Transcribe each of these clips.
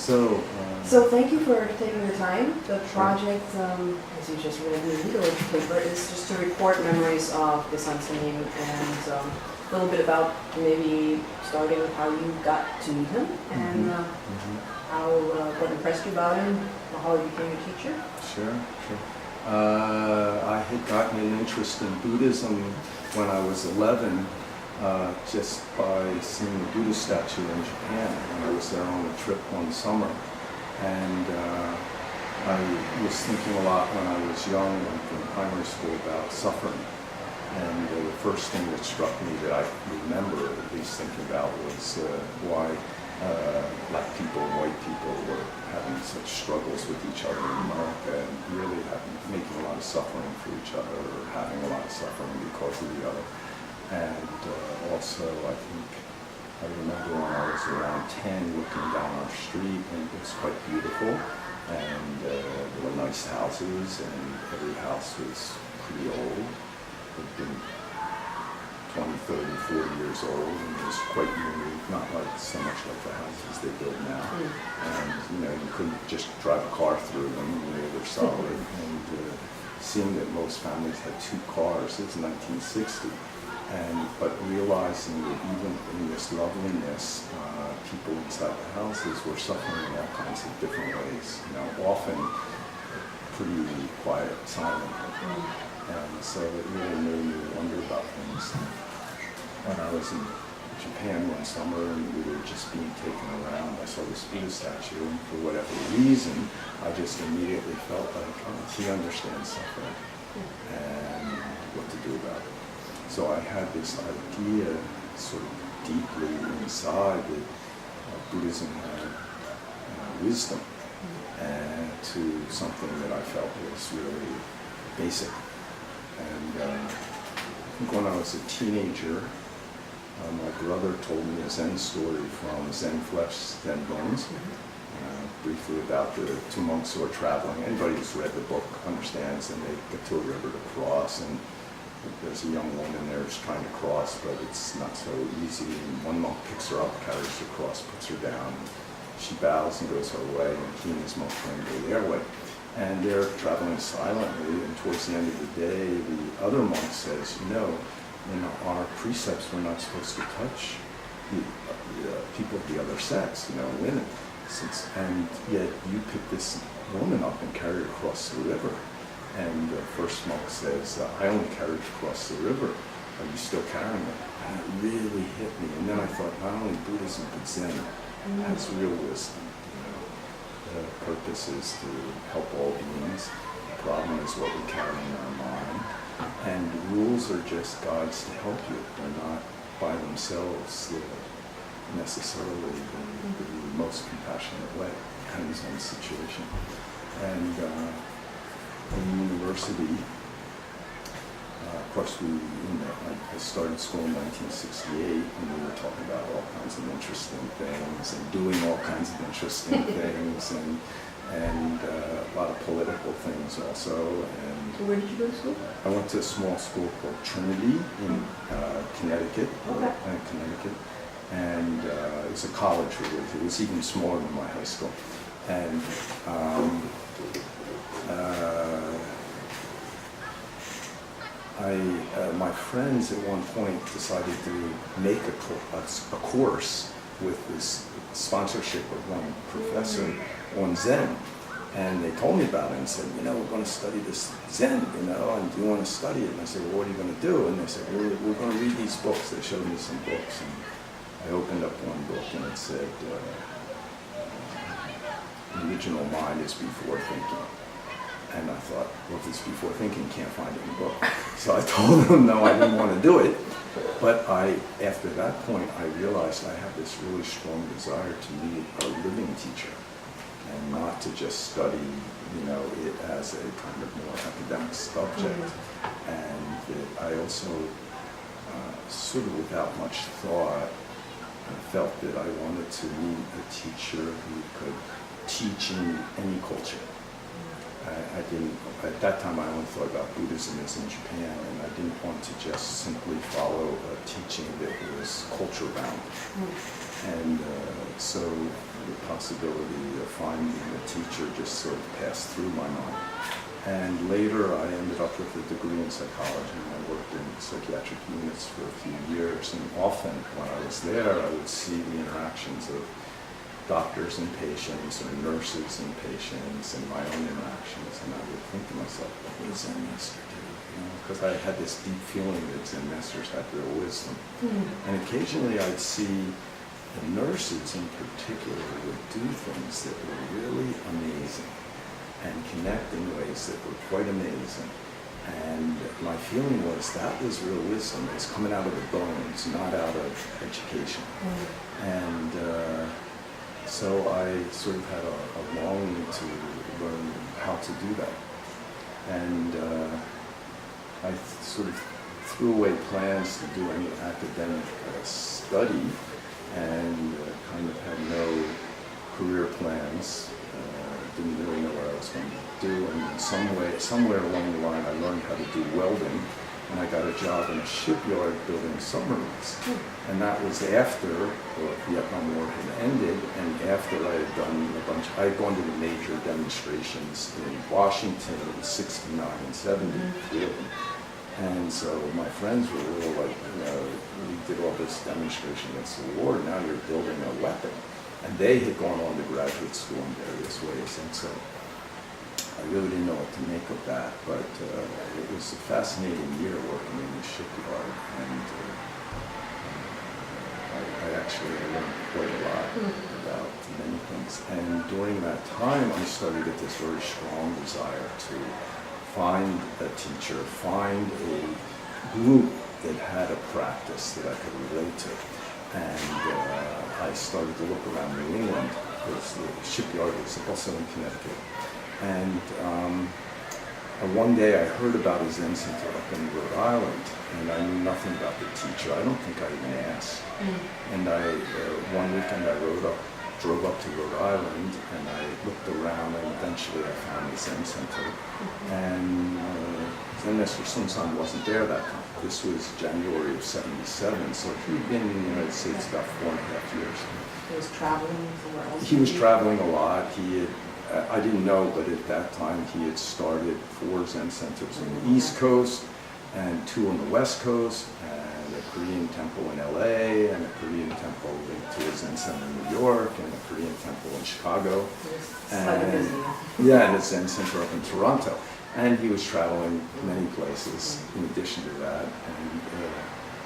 So thank you for taking the time. The project, as you just read in the legal paper, is just to record memories of the Seung Sahn and a little bit about maybe starting with how you got to meet him and how what impressed you about him, how he became a teacher. Sure. I had gotten an interest in Buddhism when I was 11, just by seeing the Buddha statue in Japan. And I was there on a trip one summer. And I was thinking a lot when I was young, like in primary school, about suffering. And the first thing that struck me that I remember at least thinking about was why black people and white people were having such struggles with each other in America and really making a lot of suffering for each other or having a lot of suffering because of the other. And also I think I remember when I was around 10 looking down our street and it was quite beautiful and there were nice houses and every house was pretty old. They'd been 20, 30, 40 years old and it was quite unique, not like so much like the houses they build now. And you couldn't just drive a car through them, they were solid. And seeing that most families had 2 cars, it was 1960. But realizing that even in this loveliness, people inside the houses were suffering in all kinds of different ways. Often pretty quiet, silent. And so it really made me wonder about things. When I was in Japan one summer and we were just being taken around, I saw this Buddha statue, and for whatever reason, I just immediately felt like, oh, he understands suffering and what to do about it. So I had this idea sort of deeply inside that Buddhism had wisdom and to something that I felt was really basic. And I think when I was a teenager, my brother told me a Zen story from Zen Flesh, Zen Bones, briefly about the 2 monks who are traveling. Anybody who's read the book understands, and they get to a river to cross, and there's a young woman there who's trying to cross, but it's not so easy. And one monk picks her up, carries her across, puts her down. She bows and goes her way, and he and his monk friend go their way. And they're traveling silently, and towards the end of the day, the other monk says, in our precepts, we're not supposed to touch the people of the other sex, women. And yet you pick this woman up and carry her across the river. And the first monk says, I only carried her across the river. Are you still carrying her? And it really hit me. And then I thought, not only Buddhism, but Zen has real wisdom. The purpose is to help all beings. The problem is what we carry in our mind. And rules are just guides to help you. They're not by themselves necessarily the most compassionate way. Depends on the situation. And in university, of course, I started school in 1968, and we were talking about all kinds of interesting things and doing all kinds of interesting things, and a lot of political things also. And where did you go to school? I went to a small school called Trinity in Connecticut. And it was a college. It was even smaller than my high school. And my friends at one point decided to make a course with this sponsorship of one professor on Zen. And they told me about it and said, we're going to study this Zen, and do you want to study it? And I said, well, what are you going to do? And they said, well, we're going to read these books. They showed me some books. And I opened up one book and it said, the original mind is before thinking. And I thought, well, if it's before thinking, can't find it in the book. So I told them, no, I didn't want to do it. But after that point, I realized I have this really strong desire to meet a living teacher and not to just study, it as a kind of more academic subject. And I also, sort of without much thought, felt that I wanted to meet a teacher who could teach in any culture. I didn't, at that time I only thought about Buddhism as in Japan, and I didn't want to just simply follow a teaching that was culture bound. And so the possibility of finding a teacher just sort of passed through my mind. And later I ended up with a degree in psychology, and I worked in psychiatric units for a few years, and often when I was there I would see the interactions of doctors and patients, or nurses and patients, and my own interactions, and I would think to myself, what does Zen Master do? Because I had this deep feeling that Zen Masters had real wisdom. And occasionally I'd see the nurses in particular would do things that were really amazing and connect in ways that were quite amazing. And my feeling was that was real wisdom. It was coming out of the bones, not out of education. And so I sort of had a longing to learn how to do that. And I sort of threw away plans to do any academic study, and kind of had no career plans. Didn't really know what I was going to do. And somewhere along the line, I learned how to do welding, and I got a job in a shipyard building submarines. And that was after the Vietnam War had ended, and after I had done I had gone to the major demonstrations in Washington in '69 and '70, three of them. And so my friends were all like, we did all this demonstration against the war, now you're building a weapon. And they had gone on to graduate school in various ways, and so I really didn't know what to make of that, but it was a fascinating year working in the shipyard, and I actually learned quite a lot about many things. And during that time, I started to get this very strong desire to find a teacher, find a group that had a practice that I could relate to. And I started to look around New England, because the shipyard was also in Connecticut. And one day I heard about a Zen center up in Rhode Island, and I knew nothing about the teacher. I don't think I even asked. And one weekend I drove up to Rhode Island, and I looked around, and eventually I found the Zen center. And Zen Master Seung Sahn wasn't there that time. This was January of '77, so he'd been in the United States about 4.5 years. He was traveling somewhere else? He was traveling a lot. I didn't know, but at that time he had started 4 Zen centers on the East Coast, and 2 on the West Coast, and a Korean temple in LA, and a Korean temple linked to a Zen center in New York, and a Korean temple in Chicago. And a Zen center up in Toronto. And he was traveling many places in addition to that, and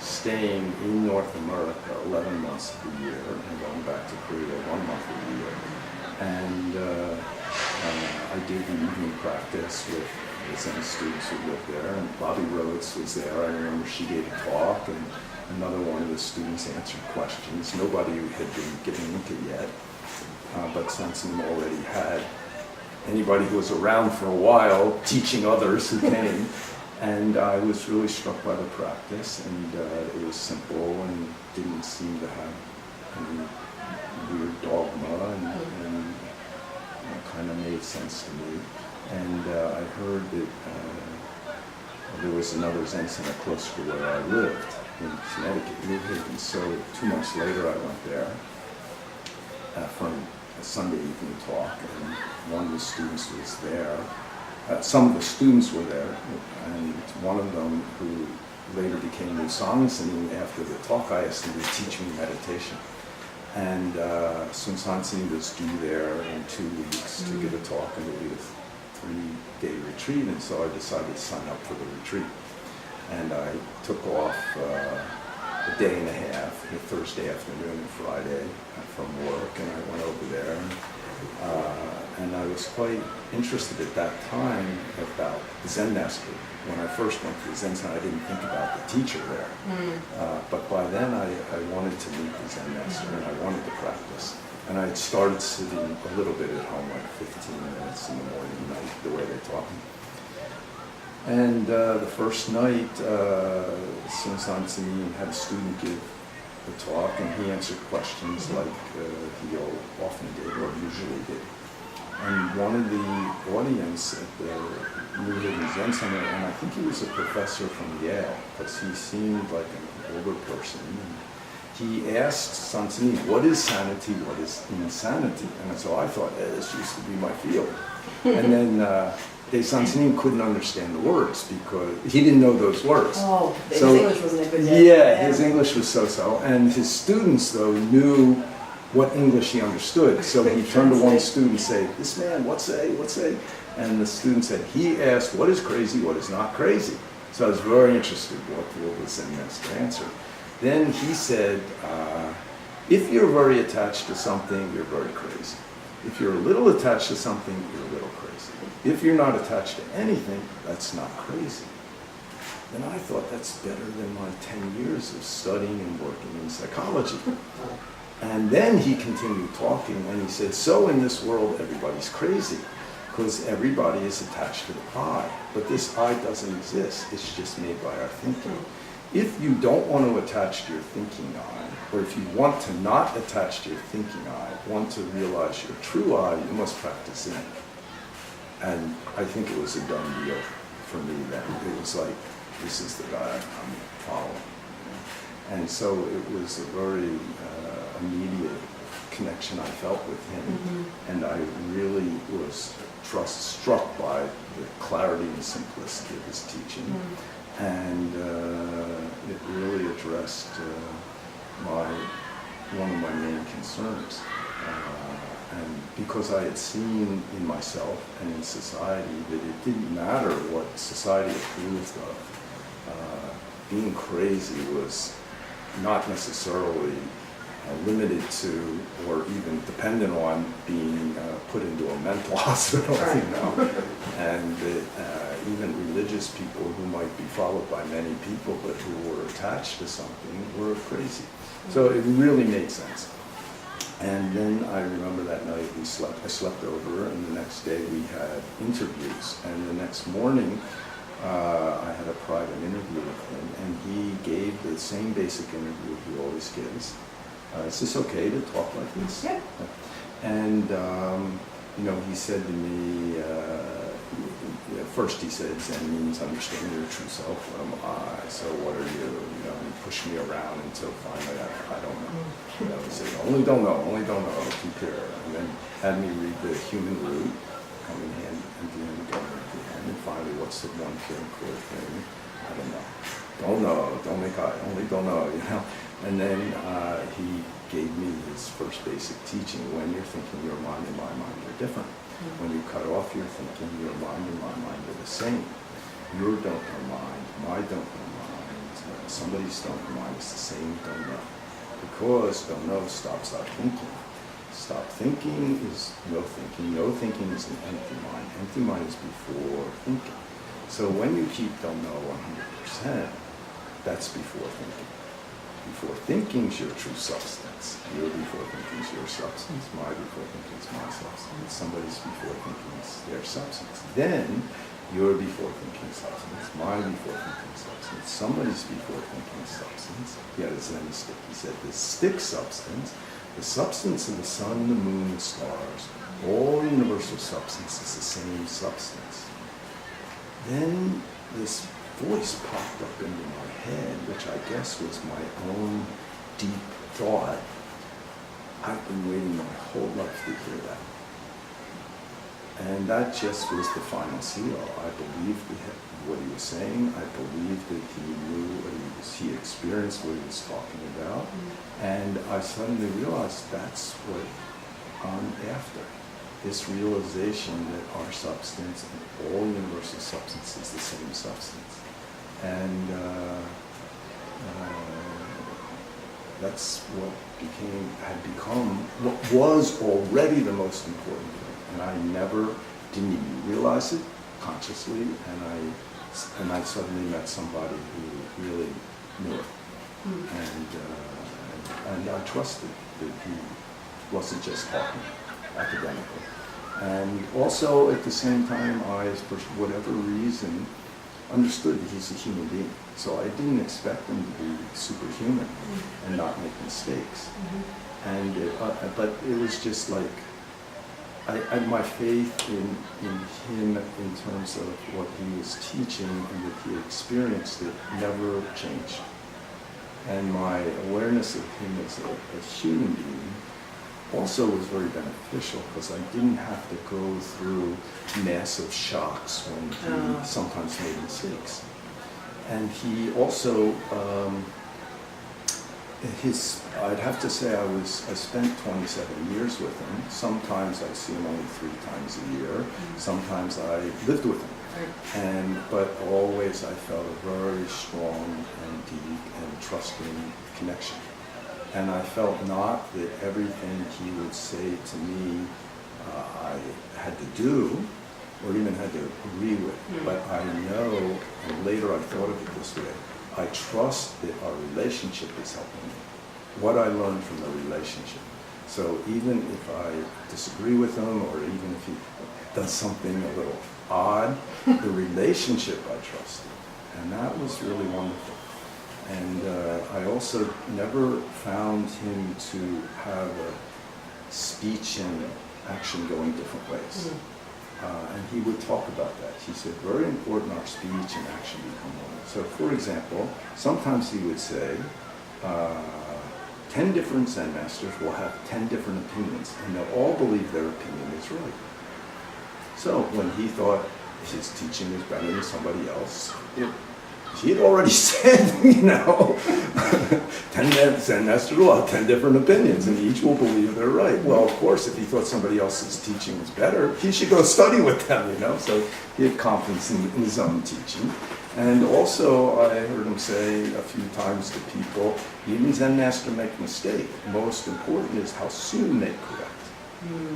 staying in North America 11 months of the year, and going back to Korea 1 month of the year. And I did the evening practice with the Zen students who lived there, and Bobby Rhodes was there. I remember she gave a talk, and another one of the students answered questions. Nobody had been giving Inca yet, but Sensei already had anybody who was around for a while teaching others who came. And I was really struck by the practice, and it was simple and didn't seem to have any weird dogma, and kind of made sense to me. And I heard that there was another Zen center closer to where I lived in Connecticut, New Haven. So 2 months later I went there for a Sunday evening talk, and one of the students was there. Some of the students were there, and one of them, who later became New Sangsin, after the talk I asked him to teach me meditation. And Seung Sahn was due there in 2 weeks to give a talk, and it would be a 3-day retreat, and so I decided to sign up for the retreat. And I took off a day and a half, a Thursday afternoon and Friday from work, and I went over there. And I was quite interested at that time about the Zen Master. When I first went to the Zen Center, I didn't think about the teacher there. But by then I wanted to meet the Zen Master, and I wanted to practice. And I had started sitting a little bit at home, like 15 minutes in the morning and night, the way they taught me. And the first night, Seung Sahn had a student give the talk, and he answered questions like he often did, or usually did. And one of the audience at the New Haven Zen Center, and I think he was a professor from Yale, because he seemed like an older person. And he asked Sun Sahn, what is sanity, what is insanity? And so I thought, this used to be my field. And then Dae Sahn couldn't understand the words because he didn't know those words. Oh, his So, English wasn't a good day. yeah, his English was so-so. And his students, though, knew what English he understood. So he turned to one student and said, this man, what say? And the student said, he asked, what is crazy, what is not crazy? So I was very interested what the Zen Master answered. Then he said, if you're very attached to something, you're very crazy. If you're a little attached to something, you're a little crazy. If you're not attached to anything, that's not crazy. Then I thought that's better than my 10 years of studying and working in psychology. And then he continued talking and he said, so in this world, everybody's crazy because everybody is attached to the I. But this I doesn't exist. It's just made by our thinking. If you don't want to attach to your thinking I, or if you want to not attach to your thinking I, want to realize your true I, you must practice Zen. And I think it was a done deal for me then. It was like, this is the guy I'm following. And so it was a very immediate connection I felt with him. And I really was struck by the clarity and simplicity of his teaching. And it really addressed one of my main concerns. And because I had seen in myself and in society that it didn't matter what society approved of. Being crazy was not necessarily limited to or even dependent on being put into a mental hospital, you know. And even religious people who might be followed by many people but who were attached to something were crazy. So it really made sense. And then I remember that night I slept over, and the next day we had interviews. And the next morning I had a private interview with him, and he gave the same basic interview he always gives. Is this okay to talk like this? Yeah. And you know, he said to me, first he said, Zen means understanding your true self. What am I? So what are you? You know, he pushed me around until finally I don't know. You know, he said, only don't know, compare. And then had me read the human root, coming hand and the end together at the end. And finally, what's the one thing, core thing? I don't know. Don't know, don't make eye, only don't know, you know. And then he gave me his first basic teaching. When you're thinking, your mind and my mind are different. When you cut off your thinking, your mind and my mind are the same. Your don't know mind, my don't know mind, somebody's don't know mind is the same don't know. Because don't know stops our thinking. Stop thinking is no thinking. No thinking is an empty mind. Empty mind is before thinking. So when you keep don't know 100%, that's before thinking. Before thinking is your true substance. Your before thinking is your substance. My before thinking is my substance. Somebody's before thinking is their substance. Then your before thinking substance. My before thinking substance. Somebody's before thinking substance. He had a Zen stick. He said the stick substance, the substance of the sun, the moon, the stars, all universal substance is the same substance. Then this voice popped up into my head, which I guess was my own deep thought. I've been waiting my whole life to hear that. And that just was the final seal. I believed what he was saying. I believed that he knew what he experienced what he was talking about. And I suddenly realized that's what I'm after. This realization that our substance and all universal substance is the same substance. And that's what had become, what was already the most important thing. And I didn't even realize it consciously, and I suddenly met somebody who really knew it. And I trusted that he wasn't just talking academically. And also at the same time, I, for whatever reason, understood that he's a human being. So I didn't expect him to be superhuman and not make mistakes. And but it was just like, my faith in him in terms of what he was teaching and that he experienced it never changed. And my awareness of him as a human being also was very beneficial because I didn't have to go through massive shocks when he sometimes made mistakes. And he also, I'd have to say I spent 27 years with him. Sometimes I see him only 3 times a year. Sometimes I lived with him. But always I felt a very strong and deep and trusting connection. And I felt not that everything he would say to me I had to do or even had to agree with, but I know, and later I thought of it this way, I trust that our relationship is helping me. What I learned from the relationship. So even if I disagree with him or even if he does something a little odd, the relationship I trusted. And that was really wonderful. And I also never found him to have a speech and action going different ways. And he would talk about that. He said, very important our speech and action become one. So for example, sometimes he would say, 10 different Zen masters will have 10 different opinions, and they'll all believe their opinion is right. So when he thought his teaching is better than somebody else, he had already said, 10 Zen masters will have 10 different opinions, and each will believe they're right. Well, of course, if he thought somebody else's teaching was better, he should go study with them, So he had confidence in his own teaching. And also, I heard him say a few times to people, even Zen Master make a mistake. Most important is how soon they correct.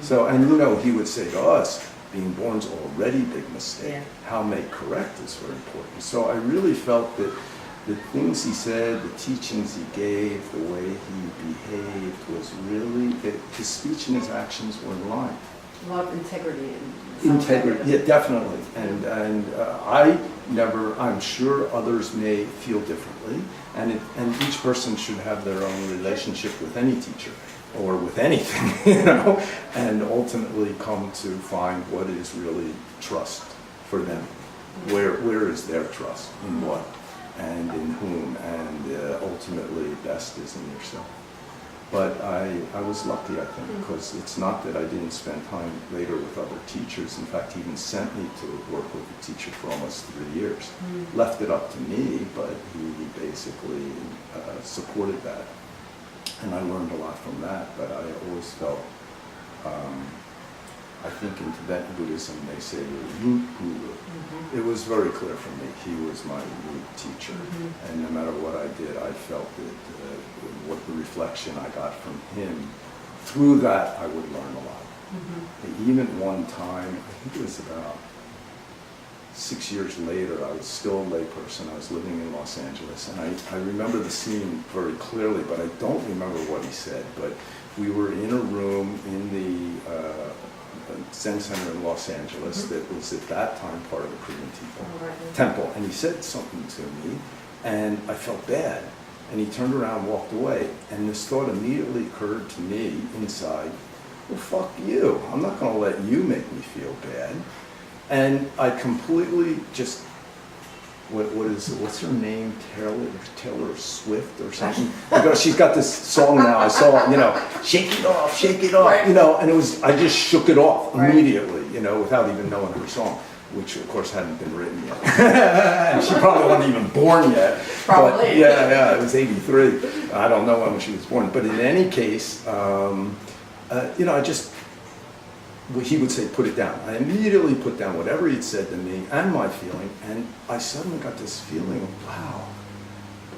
So, and he would say to us, being born's already a big mistake. Yeah. How make correct is very important. So I really felt that the things he said, the teachings he gave, the way he behaved was really, his speech and his actions were in line. A lot of integrity. Integrity, yeah, definitely. And I never, I'm sure others may feel differently, and each person should have their own relationship with any teacher or with anything, and ultimately come to find what is really trust for them. Where is their trust? In what? And in whom? And ultimately, best is in yourself. But I was lucky, I think, because it's not that I didn't spend time later with other teachers. In fact, he even sent me to work with a teacher for almost 3 years. Left it up to me, but he basically supported that. And I learned a lot from that, but I always felt, I think in Tibetan Buddhism they say the root guru. It was very clear for me. He was my root teacher. And no matter what I did, I felt that what the reflection I got from him, through that I would learn a lot. Even one time, I think it was about 6 years later, I was still a layperson. I was living in Los Angeles, and I remember the scene very clearly, but I don't remember what he said. But we were in a room in the Zen Center in Los Angeles that was at that time part of the Korean temple, and he said something to me, and I felt bad. And he turned around and walked away, and this thought immediately occurred to me inside, well, fuck you. I'm not going to let you make me feel bad. And I completely just, what's her name? Taylor Swift or something? Because she's got this song now, I saw, shake it off, right. And I just shook it off immediately, without even knowing her song, which of course hadn't been written yet. And she probably wasn't even born yet. Probably. But yeah, it was 83. I don't know when she was born. But in any case, he would say, put it down. I immediately put down whatever he'd said to me and my feeling, and I suddenly got this feeling of, wow,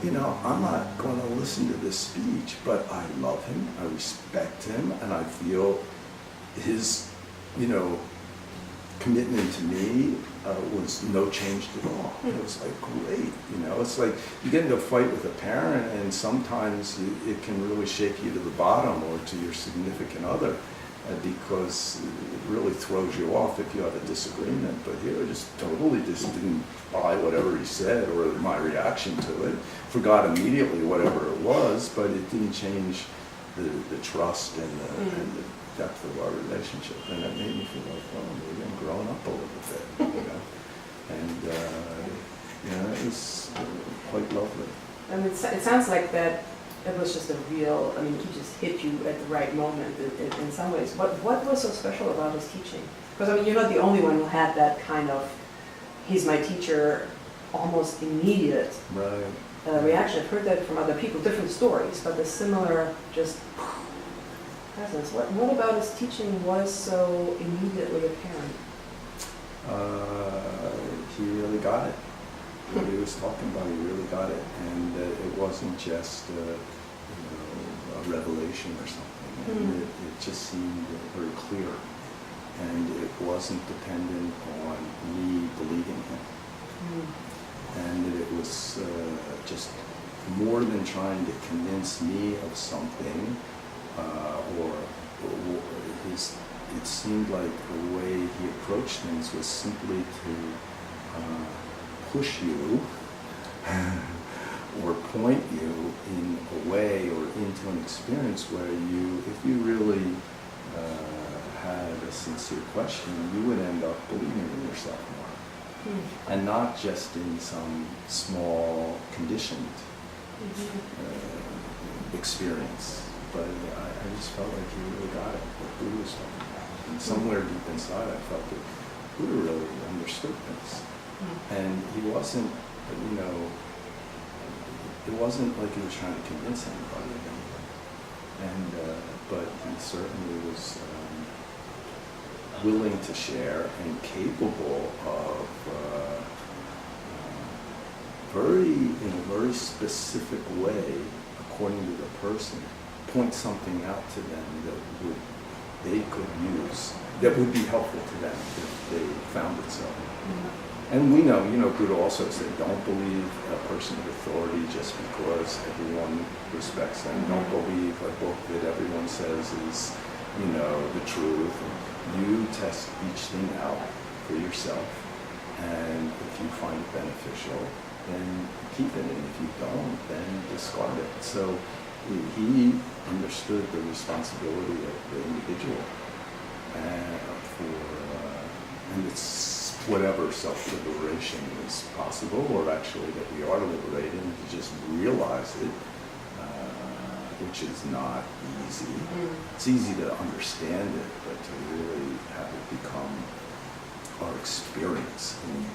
I'm not going to listen to this speech, but I love him, I respect him, and I feel his, commitment to me was no changed at all. It was like, great, it's like you get into a fight with a parent, and sometimes it can really shake you to the bottom or to your significant other. Because it really throws you off if you have a disagreement. But here I just totally didn't buy whatever he said or my reaction to it. Forgot immediately whatever it was, but it didn't change the trust and the depth of our relationship. And that made me feel like, well, maybe I'm growing up a little bit, And it was quite lovely. I mean, it sounds like that it was just a real, I mean, he just hit you at the right moment in some ways. What was so special about his teaching? Because, I mean, you're not the only one who had that kind of, he's my teacher, almost immediate reaction. I've heard that from other people, different stories, but the similar just presence. What about his teaching was so immediately apparent? He really got it. What he was talking about, he really got it, and it wasn't just a revelation or something. And it just seemed very clear, and it wasn't dependent on me believing him. And it was just more than trying to convince me of something, it seemed like the way he approached things was simply to push you or point you in a way or into an experience where you, if you really had a sincere question, you would end up believing in yourself more. And not just in some small conditioned experience, but I just felt like he really got it, what Buddha was talking about. And somewhere deep inside I felt that Buddha really understood things. And he wasn't, it wasn't like he was trying to convince anybody of anything. And, but he certainly was willing to share and capable of in a very specific way, according to the person, point something out to them that they could use, that would be helpful to them if they found it so. And we know, Buddha also said, don't believe a person of authority just because everyone respects them. Don't believe a book that everyone says is, the truth. You test each thing out for yourself, and if you find it beneficial, then keep it, and if you don't, then discard it. So he understood the responsibility of the individual and it's whatever self-liberation is possible, or actually that we are liberated, and to just realize it, which is not easy. It's easy to understand it, but to really have it become our experience in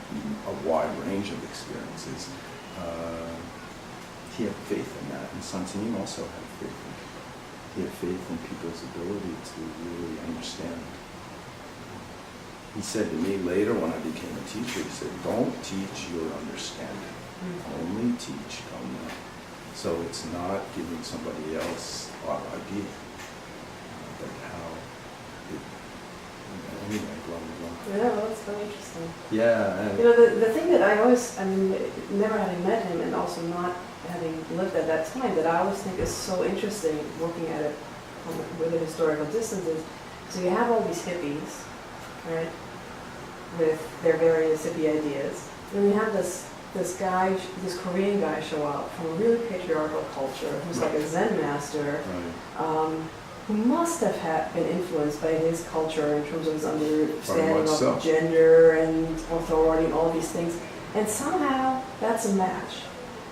a wide range of experiences. He had faith in that, and Seung Sahn also had faith in it. He had faith in people's ability to really understand. He said to me later when I became a teacher, he said, don't teach your understanding, only teach your know. So it's not giving somebody else our idea, but how it, anyway, blah, blah, blah. Yeah, well, that's very interesting. Yeah. And the thing that I always, never having met him and also not having lived at that time, that I always think is so interesting looking at it with a historical distance is, so you have all these hippies, right, with their various hippie ideas. Then you have this guy, this Korean guy show up from a really patriarchal culture, who's like a Zen master, who must have been influenced by his culture in terms of his understanding of gender and authority and all these things. And somehow that's a match.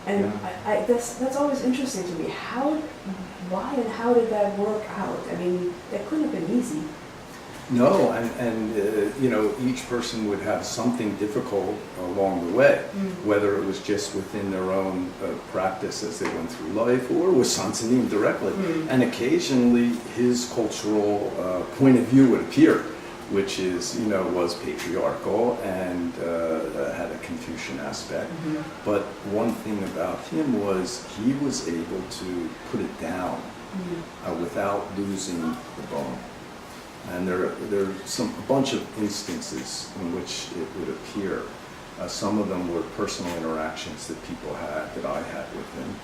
And that's always interesting to me. Why and how did that work out? I mean, that couldn't have been easy. No, and each person would have something difficult along the way, whether it was just within their own practice as they went through life, or with Seung Sahn directly. And occasionally his cultural point of view would appear, which is, was patriarchal and had a Confucian aspect. But one thing about him was he was able to put it down without losing the bone. And there are a bunch of instances in which it would appear. Some of them were personal interactions that people had, that I had with him,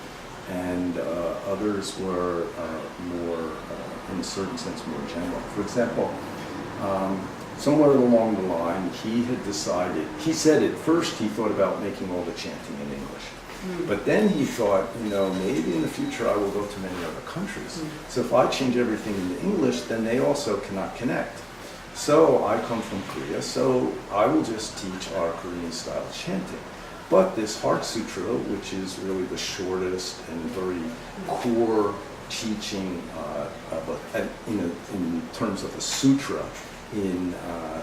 and others were more, in a certain sense, more general. For example, somewhere along the line, he had decided, he said at first he thought about making all the chanting in English. But then he thought, maybe in the future I will go to many other countries. So if I change everything into English, then they also cannot connect. So I come from Korea, so I will just teach our Korean style chanting. But this Heart Sutra, which is really the shortest and very core teaching in terms of a sutra in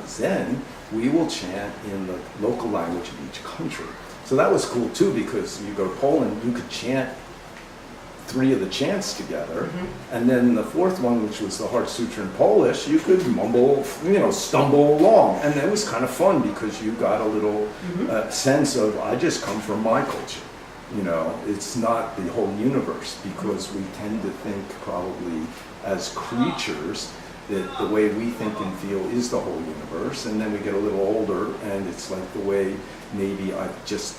Zen, we will chant in the local language of each country. So that was cool too, because you go to Poland, you could chant 3 of the chants together, and then the 4th one, which was the Heart Sutra in Polish, you could mumble, stumble along, and that was kind of fun because you got a little sense of, I just come from my culture. It's not the whole universe, because we tend to think probably as creatures that the way we think and feel is the whole universe, and then we get a little older and it's like the way maybe I've just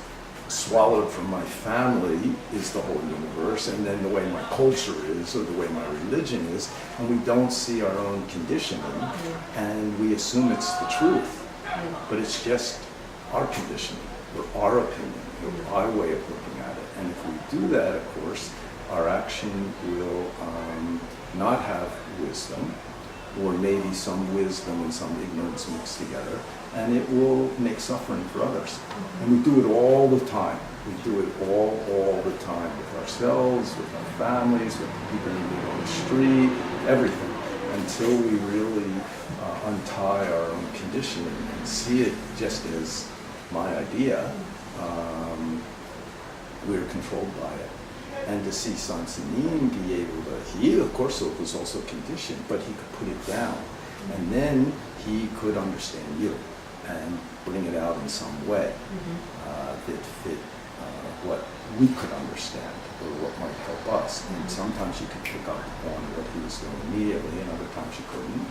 swallowed from my family is the whole universe, and then the way my culture is or the way my religion is, and we don't see our own conditioning and we assume it's the truth, but it's just our conditioning or our opinion or our way of looking at it. And if we do that, of course, our action will not have wisdom, or maybe some wisdom and some ignorance mixed together, and it will make suffering for others. And we do it all the time. We do it all the time with ourselves, with our families, with the people we meet on the street, everything, until we really untie our own conditioning and see it just as my idea. We're controlled by it. And to see Seung Sahn be able to, he of course was also conditioned, but he could put it down. And then he could understand you and bring it out in some way that fit what we could understand or what might help us. And sometimes you could pick up on what he was doing immediately, and other times you couldn't.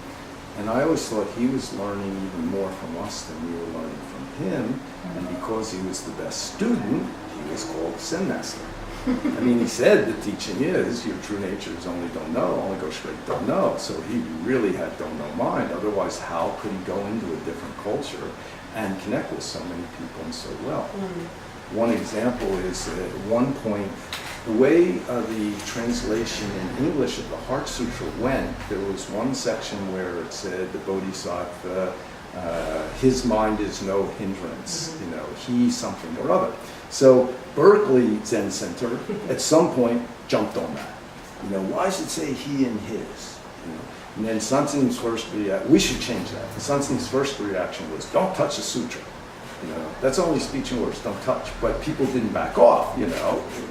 And I always thought he was learning even more from us than we were learning from him. And because he was the best student, he was called Zen Master. I mean, he said the teaching is your true nature is only don't know, only go straight don't know. So he really had don't know mind. Otherwise, how could he go into a different culture and connect with so many people and so well? One example is at one point, the way the translation in English of the Heart Sutra went, there was one section where it said the Bodhisattva, his mind is no hindrance, he something or other. So Berkeley Zen Center at some point jumped on that. Why does it say he and his? And then Seung Sahn's first reaction, we should change that. And Seung Sahn's first reaction was, don't touch the sutra. That's only speech and words, don't touch. But people didn't back off,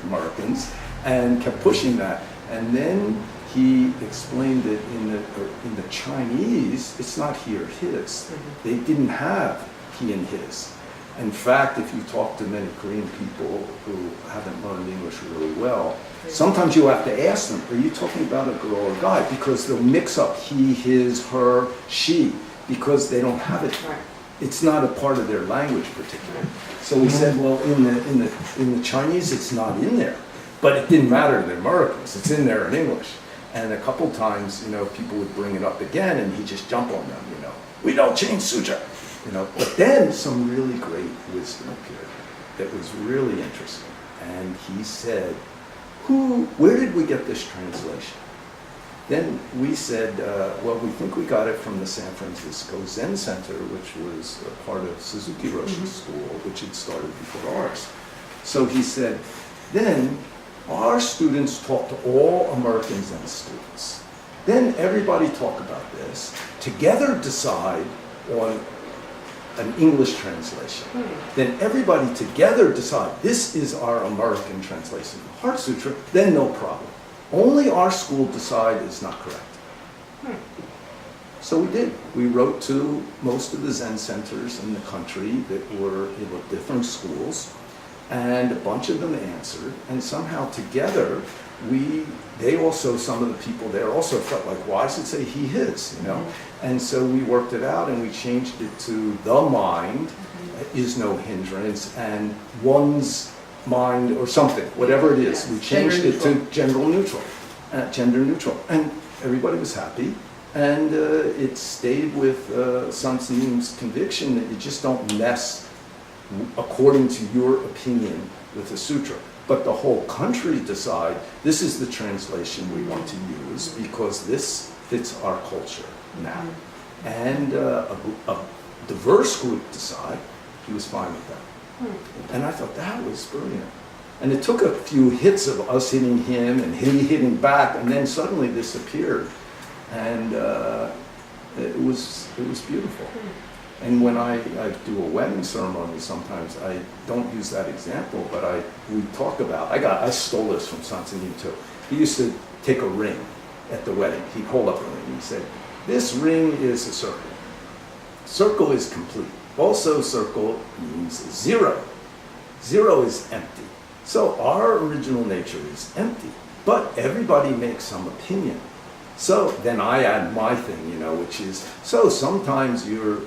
Americans, and kept pushing that. And then he explained that in the Chinese, it's not he or his. They didn't have he and his. In fact, if you talk to many Korean people who haven't learned English really well, sometimes you have to ask them, are you talking about a girl or a guy? Because they'll mix up he, his, her, she, because they don't have it. It's not a part of their language particularly. So we said, well, in the Chinese, it's not in there. But it didn't matter to the Americans. It's in there in English. And a couple times, people would bring it up again, and he'd just jump on them, We don't change sutra. But then some really great wisdom appeared that was really interesting. And he said, where did we get this translation? Then we said, well, we think we got it from the San Francisco Zen Center, which was a part of Suzuki Roshi's school, which had started before ours. So he said, then our students talk to all American Zen students. Then everybody talk about this, together decide on an English translation. Then everybody together decide, this is our American translation of the Heart Sutra, then no problem. Only our school decide is not correct. So we did. We wrote to most of the Zen centers in the country that were in different schools, and a bunch of them answered, and somehow together, some of the people there also felt like, why does it say he, his, And so we worked it out, and we changed it to the mind is no hindrance, and one's mind or something, whatever it is. We changed it to gender neutral, and everybody was happy. And it stayed with Seung Sahn's conviction that you just don't mess according to your opinion with the sutra. But the whole country decide, this is the translation we want to use because this fits our culture now. And a diverse group decide, he was fine with that. And I thought that was brilliant. And it took a few hits of us hitting him and he hitting back, and then suddenly this appeared. And it was beautiful. And when I do a wedding ceremony, sometimes I don't use that example, but we talk about, I stole this from Sahn too. He used to take a ring at the wedding. He'd hold up a ring and he said, this ring is a circle. Circle is complete. Also circle means zero. Zero is empty. So our original nature is empty, but everybody makes some opinion. So then I add my thing, you know, which is, so sometimes you're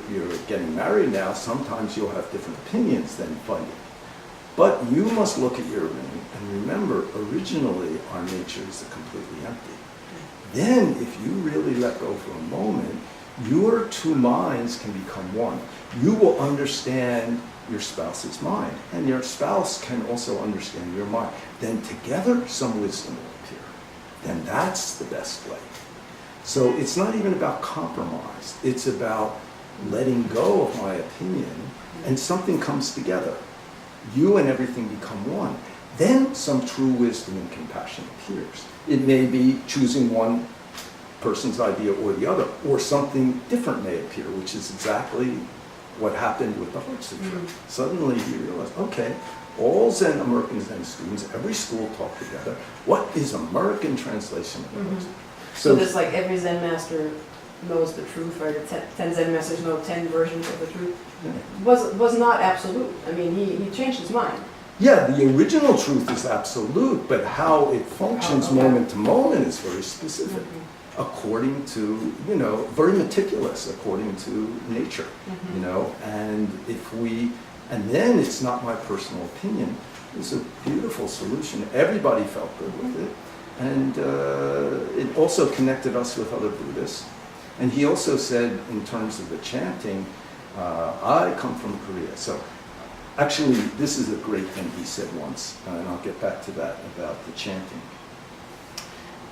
getting married now, sometimes you'll have different opinions than fighting. But you must look at your ring and remember, originally our nature is completely empty. Then if you really let go for a moment, your two minds can become one. You will understand your spouse's mind, and your spouse can also understand your mind. Then together some wisdom will appear. Then that's the best way. So it's not even about compromise. It's about letting go of my opinion, and something comes together. You and everything become one. Then some true wisdom and compassion appears. It may be choosing one person's idea or the other, or something different may appear, which is exactly what happened with the Heart Sutra. Suddenly you realize, okay, all Zen, American Zen students, every school talk together. What is American translation of the Heart Sutra? So there's like every Zen master knows the truth, right? 10 Zen masters know 10 versions of the truth. Yeah. Was not absolute. I mean, he changed his mind. Yeah, the original truth is absolute, but how it functions moment to moment is very specific, according to, you know, very meticulous, according to nature, you know, and then it's not my personal opinion. It's a beautiful solution. Everybody felt good with it. And it also connected us with other Buddhists. And he also said, in terms of the chanting, I come from Korea. So actually, this is a great thing he said once, and I'll get back to that about the chanting.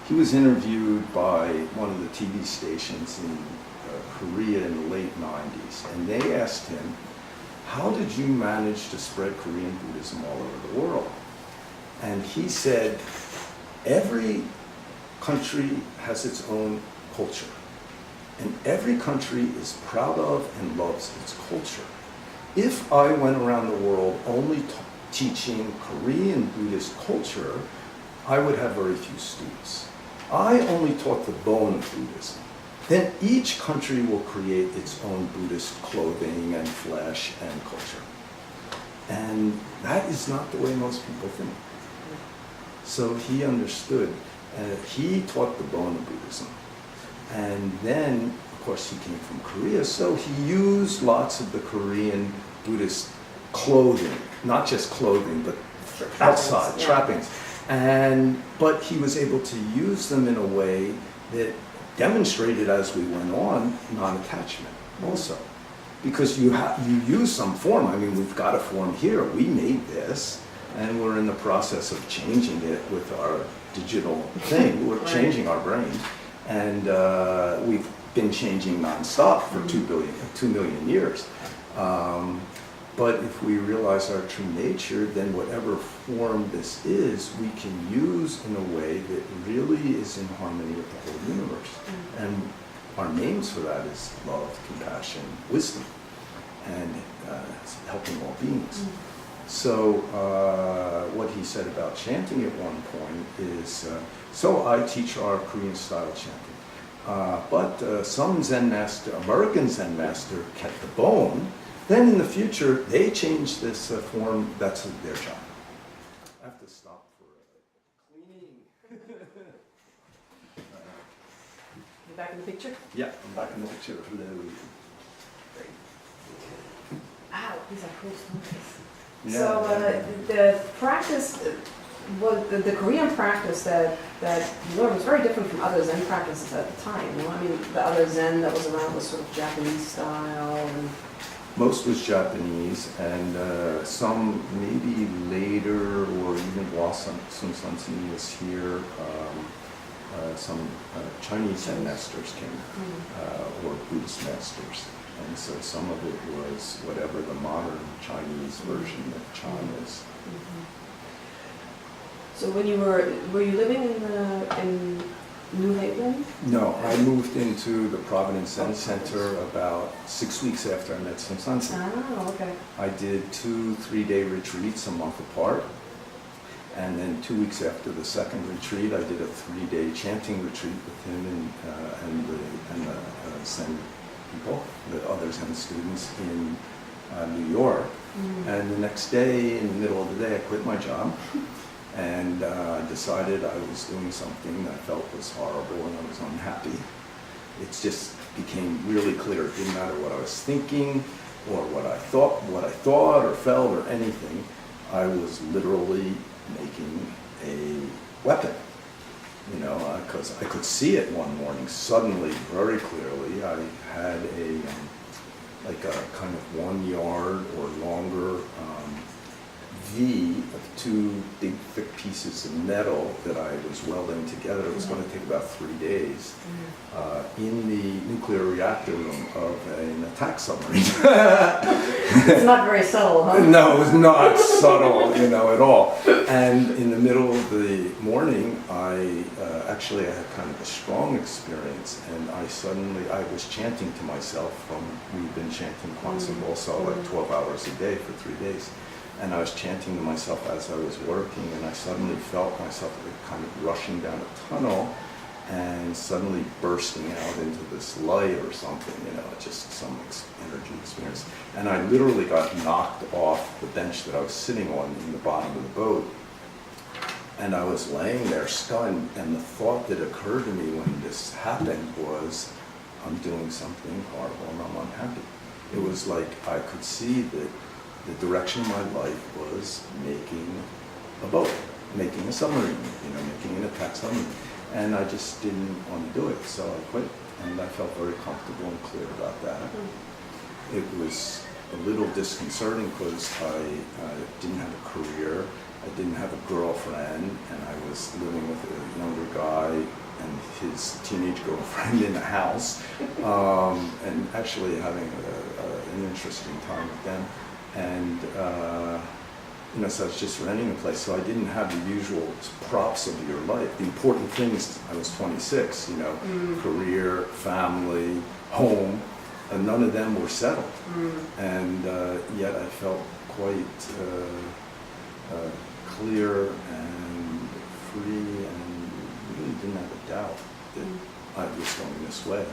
He was interviewed by one of the TV stations in Korea in the late 90s, and they asked him, how did you manage to spread Korean Buddhism all over the world? And he said, every country has its own culture, and every country is proud of and loves its culture. If I went around the world only teaching Korean Buddhist culture, I would have very few students. I only taught the bone of Buddhism. Then each country will create its own Buddhist clothing and flesh and culture. And that is not the way most people think. So he understood. He taught the bone of Buddhism. And then, of course, he came from Korea, so he used lots of the Korean Buddhist clothing, not just clothing, but outside, trappings. But he was able to use them in a way that demonstrated, as we went on, non-attachment also. Because you use some form. I mean, we've got a form here. We made this, and we're in the process of changing it with our digital thing. We're changing our brain. And we've been changing nonstop for 2 million years. But if we realize our true nature, then whatever form this is, we can use in a way that really is in harmony with the whole universe. And our names for that is love, compassion, wisdom, and helping all beings. So what he said about chanting at one point is, so I teach our Korean style chanting. But some Zen master, American Zen master, kept the bone. Then in the future, they changed this form. That's their job. I have to stop for cleaning. You back in the picture? Yeah, I'm back in the picture. Hello. Great. Ow, these are cool stories. Yeah. So the practice, the Korean practice that you learned was very different from other Zen practices at the time. You know? I mean, the other Zen that was around was sort of Japanese style. And most was Japanese, and some maybe later, or even while Seung Sahn was here, some Chinese Zen masters came, or Buddhist masters. And so some of it was whatever the modern Chinese version of Chan is. Mm-hmm. So when you were you living in New Haven? No, I moved into the Providence Zen Center about 6 weeks after I met Seung Sahn. Ah, okay. I did 2 3-day retreats a month apart. And then 2 weeks after the second retreat, I did a 3-day chanting retreat with him and the Zen people, the other Zen students in New York. Mm-hmm. And the next day, in the middle of the day, I quit my job and decided I was doing something that I felt was horrible and I was unhappy. It just became really clear. It didn't matter what I was thinking or what I thought or felt or anything. I was literally making a weapon, you know, because I could see it one morning suddenly, very clearly. I had like a kind of 1 yard or longer V of 2 big thick pieces of metal that I was welding together. It was going to take about 3 days in the nuclear reactor room of an attack submarine. It's not very subtle, huh? No, it was not subtle, you know, at all. And in the middle of the morning, I had kind of a strong experience, and I was chanting to myself we've been chanting Kwanzaa also like 12 hours a day for 3 days. And I was chanting to myself as I was working, and I suddenly felt myself kind of rushing down a tunnel and suddenly bursting out into this light or something, you know, just some energy experience. And I literally got knocked off the bench that I was sitting on in the bottom of the boat. And I was laying there stunned, and the thought that occurred to me when this happened was, I'm doing something horrible and I'm unhappy. It was like I could see that the direction of my life was making a boat, making a submarine, you know, making an attack submarine. And I just didn't want to do it, so I quit. And I felt very comfortable and clear about that. It was a little disconcerting because I didn't have a career, I didn't have a girlfriend, and I was living with a younger guy and his teenage girlfriend in the house, and actually having an interesting time with them. And you know, so I was just renting a place, so I didn't have the usual props of your life. The important things, I was 26, you know, career, family, home, and none of them were settled. And yet I felt quite clear and free, and really didn't have a doubt that I was going this way.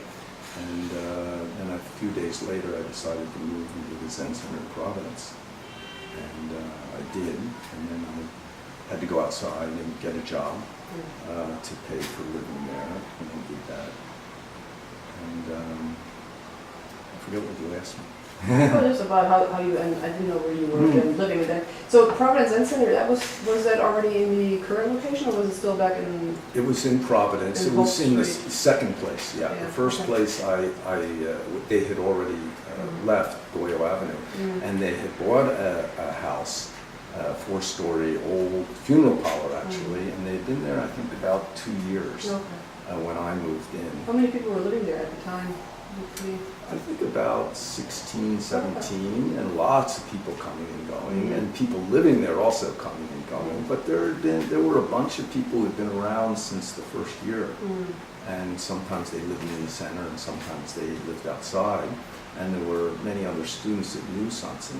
And then a few days later, I decided to move into the Zen Center in Providence. And I did, and then I had to go outside and get a job to pay for living there, and I did that. And I forget what you asked me. Well, just about how you, and I didn't know where you were and living with them. So Providence Zen Center, was that already in the current location, or was it still back in? It was in Providence. It was in the second place. Yeah, Yeah, the first place they had already left Goyo Avenue, and they had bought a house, a 4-story old funeral parlor actually, and they had been there I think about 2 years when I moved in. How many people were living there at the time? I think about 16, 17, and lots of people coming and going, and people living there also coming and going. But there were a bunch of people who had been around since the first year, and sometimes they lived in the center, and sometimes they lived outside. And there were many other students that knew Seung Sahn,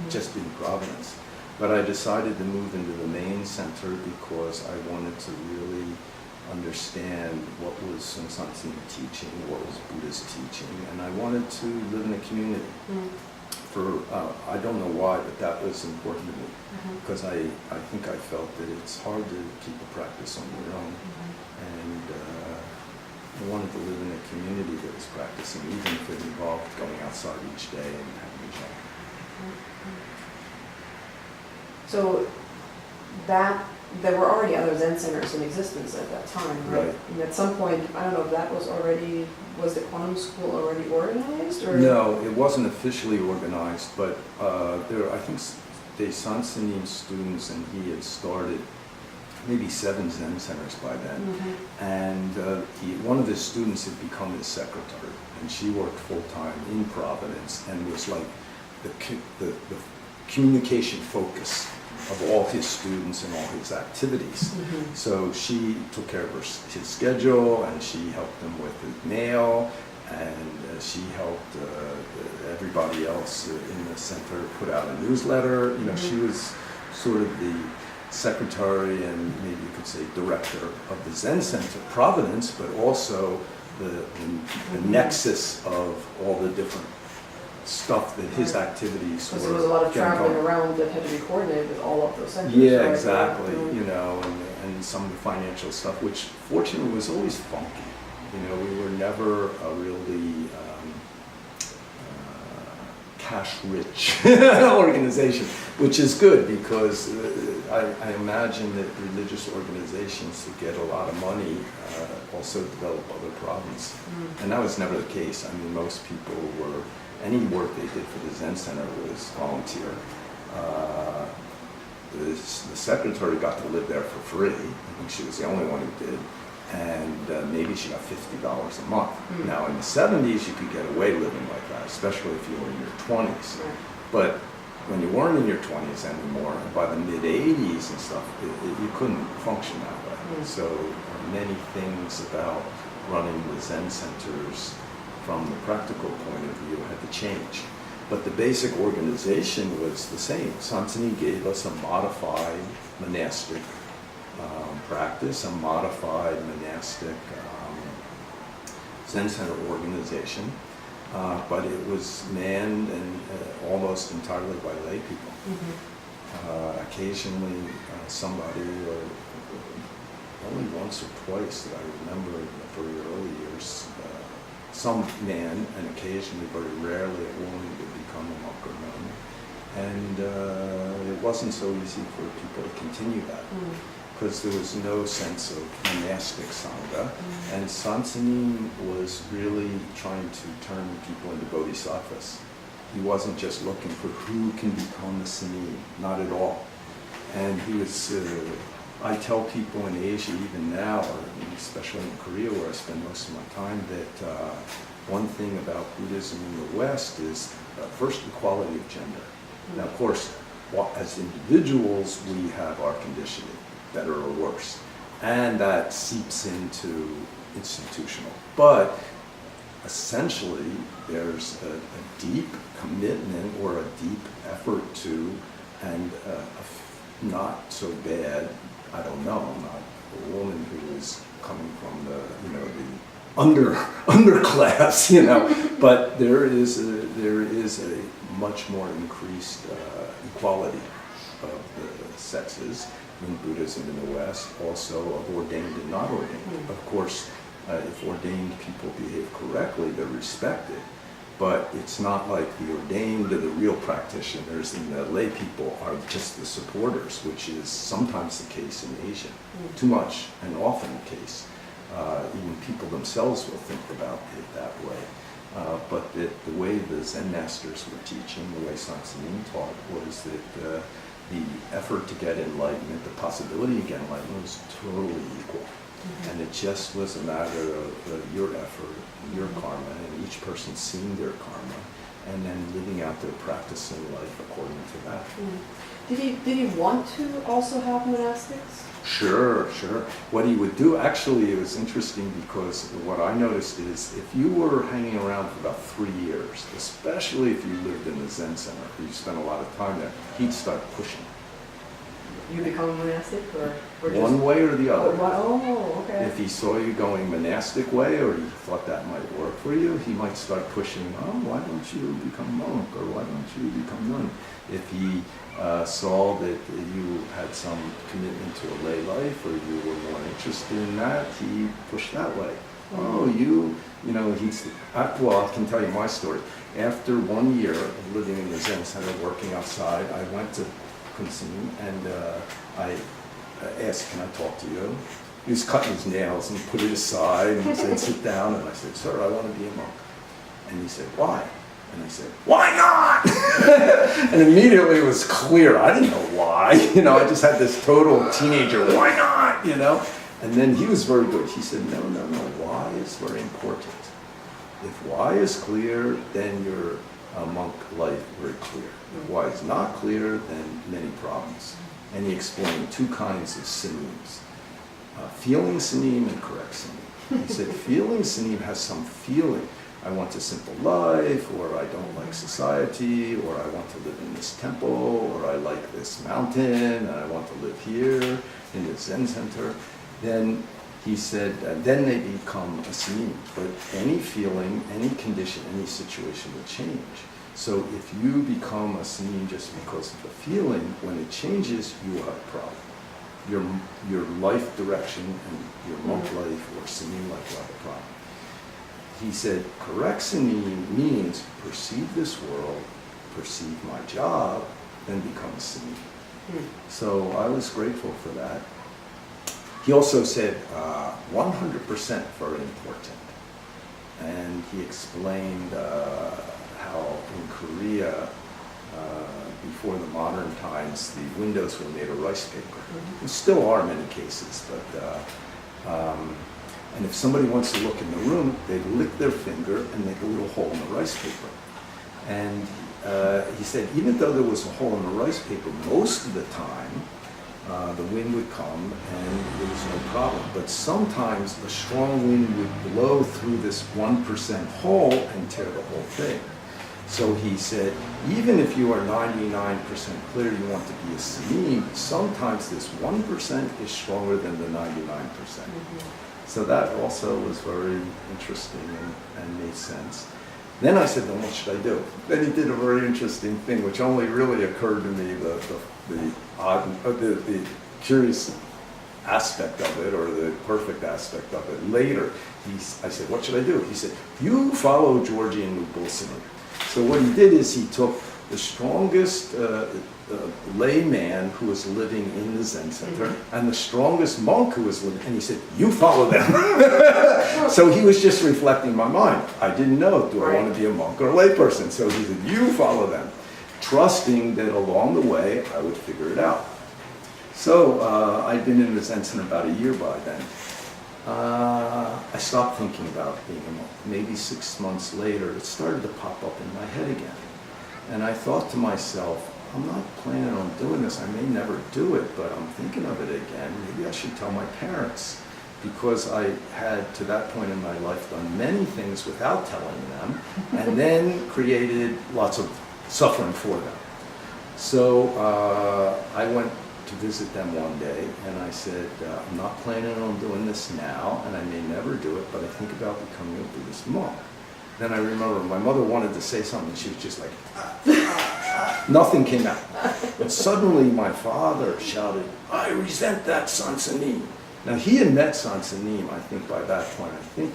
just in Providence. But I decided to move into the main center because I wanted to really understand what was Seung Sahn teaching, what was Buddha's teaching, and I wanted to live in a community. I don't know why, but that was important to me, because I think I felt that it's hard to keep a practice on your own, and I wanted to live in a community that was practicing, even if it involved going outside each day and having a job. So there were already other Zen centers in existence at that time, right? And at some point, I don't know if that was the quantum school already organized? Or? No, it wasn't officially organized, but I think Dae Sahn students, and he had started maybe 7 Zen centers by then. And one of his students had become his secretary, and she worked full-time in Providence and was like the communication focus of all his students and all his activities. So she took care of his schedule, and she helped him with his mail, and she helped everybody else in the center put out a newsletter. You know, she was sort of the secretary and maybe you could say director of the Zen Center Providence, but also the nexus of all the different stuff that his activities were. Because there was a lot of traveling going. around that had to be coordinated with all of those centers. Yeah, right? exactly. You know, and some of the financial stuff, which fortunately was always funky. You know, we were never a really cash-rich organization, which is good because I imagine that religious organizations to get a lot of money also develop other problems. And that was never the case. I mean, most people were, any work they did for the Zen Center was volunteer. The secretary got to live there for free. I think she was the only one who did. And maybe she got $50 a month. Now in the 70s you could get away living like that, especially if you were in your 20s. But when you weren't in your 20s anymore, by the mid-80s and stuff, you couldn't function that way. So many things about running the Zen centers from the practical point of view had to change. But the basic organization was the same. Sansani gave us a modified monastic practice, a modified monastic Zen Center organization, but it was manned and almost entirely by lay people. Occasionally somebody, or only once or twice that I remember in the very early years, some man, and occasionally, very rarely, a woman would become a monk or nun. And it wasn't so easy for people to continue that. Because there was no sense of monastic sangha, and Sansanin was really trying to turn people into bodhisattvas. He wasn't just looking for who can become the Sani, not at all. And he was, I tell people in Asia even now, or especially in Korea where I spend most of my time, that one thing about Buddhism in the West is first equality of gender. Now of course, as individuals we have our conditioning, better or worse, and that seeps into institutional. But essentially, there's a deep commitment or a deep effort to, and not so bad, I don't know, not a woman who is coming from the, the underclass, but there is a much more increased equality of the sexes in Buddhism in the West, also of ordained and not ordained. Of course, if ordained people behave correctly, they're respected, but it's not like the ordained or the real practitioners and the lay people are just the supporters, which is sometimes the case in Asia. Too much and often the case. Even people themselves will think about it that way. But the way the Zen masters were teaching, the way Sansanin taught, was that the effort to get enlightenment, the possibility to get enlightenment was totally equal. And it just was a matter of your effort, your karma, and each person seeing their karma, and then living out their practice in life according to that. Did he want to also have monastics? Sure. What he would do, actually, it was interesting because what I noticed is if you were hanging around for about 3 years, especially if you lived in the Zen Center, you spent a lot of time there, he'd start pushing. You become a monastic, or just one way or the other. Oh, okay. If he saw you going monastic way, or he thought that might work for you, he might start pushing, oh, why don't you become monk, or why don't you become nun? If he saw that you had some commitment to a lay life, or you were more interested in that, he pushed that way. Oh, well, I can tell you my story. After 1 year of living in the Zen Center, working outside, I went to Kunsin, and I asked, can I talk to you? He was cutting his nails and put it aside and said, sit down. And I said, sir, I want to be a monk. And he said, why? And I said, why not? And immediately it was clear. I didn't know why. I just had this total teenager, why not? And then he was very good. He said, no, why is very important. If why is clear, then your monk life very clear. If why is not clear, then many problems. And he explained two kinds of sineams. Feeling sineam and correct sineam. He said, feeling sineam has some feeling. I want a simple life, or I don't like society, or I want to live in this temple, or I like this mountain, and I want to live here in the Zen center. Then he said, then they become a sineam. But any feeling, any condition, any situation will change. So if you become a sineam just because of the feeling, when it changes, you will have a problem. Your life direction and your monk life or sineam life will have a problem. He said, correct sineem means perceive this world, perceive my job, then become a sineem. So I was grateful for that. He also said 100% very important. And he explained how in Korea, before the modern times, the windows were made of rice paper. There still are in many cases, but and if somebody wants to look in the room, they'd lick their finger and make a little hole in the rice paper. And he said, even though there was a hole in the rice paper, most of the time, the wind would come and there was no problem. But sometimes a strong wind would blow through this 1% hole and tear the whole thing. So he said, even if you are 99% clear you want to be a sineem, sometimes this 1% is stronger than the 99%. So that also was very interesting and made sense. Then I said, then what should I do? Then he did a very interesting thing, which only really occurred to me, the curious aspect of it, or the perfect aspect of it, later. I said, what should I do? He said, you follow Georgian Bullsining. So what he did is he took the strongest layman who was living in the Zen Center and the strongest monk who was living, and he said, you follow them. So he was just reflecting my mind. I didn't know, do I want to be a monk or a layperson? So he said, you follow them, trusting that along the way I would figure it out. So I'd been in the Zen Center about a year by then. I stopped thinking about being a monk. Maybe 6 months later, it started to pop up in my head again. And I thought to myself, I'm not planning on doing this. I may never do it, but I'm thinking of it again. Maybe I should tell my parents, because I had, to that point in my life, done many things without telling them, and then created lots of suffering for them. So I went to visit them one day, and I said, I'm not planning on doing this now, and I may never do it, but I think about becoming a Buddhist monk. Then I remember my mother wanted to say something, she was just like, nothing came out. And suddenly my father shouted, I resent that San Sanim. Now he had met San Sanim, I think by that point. I think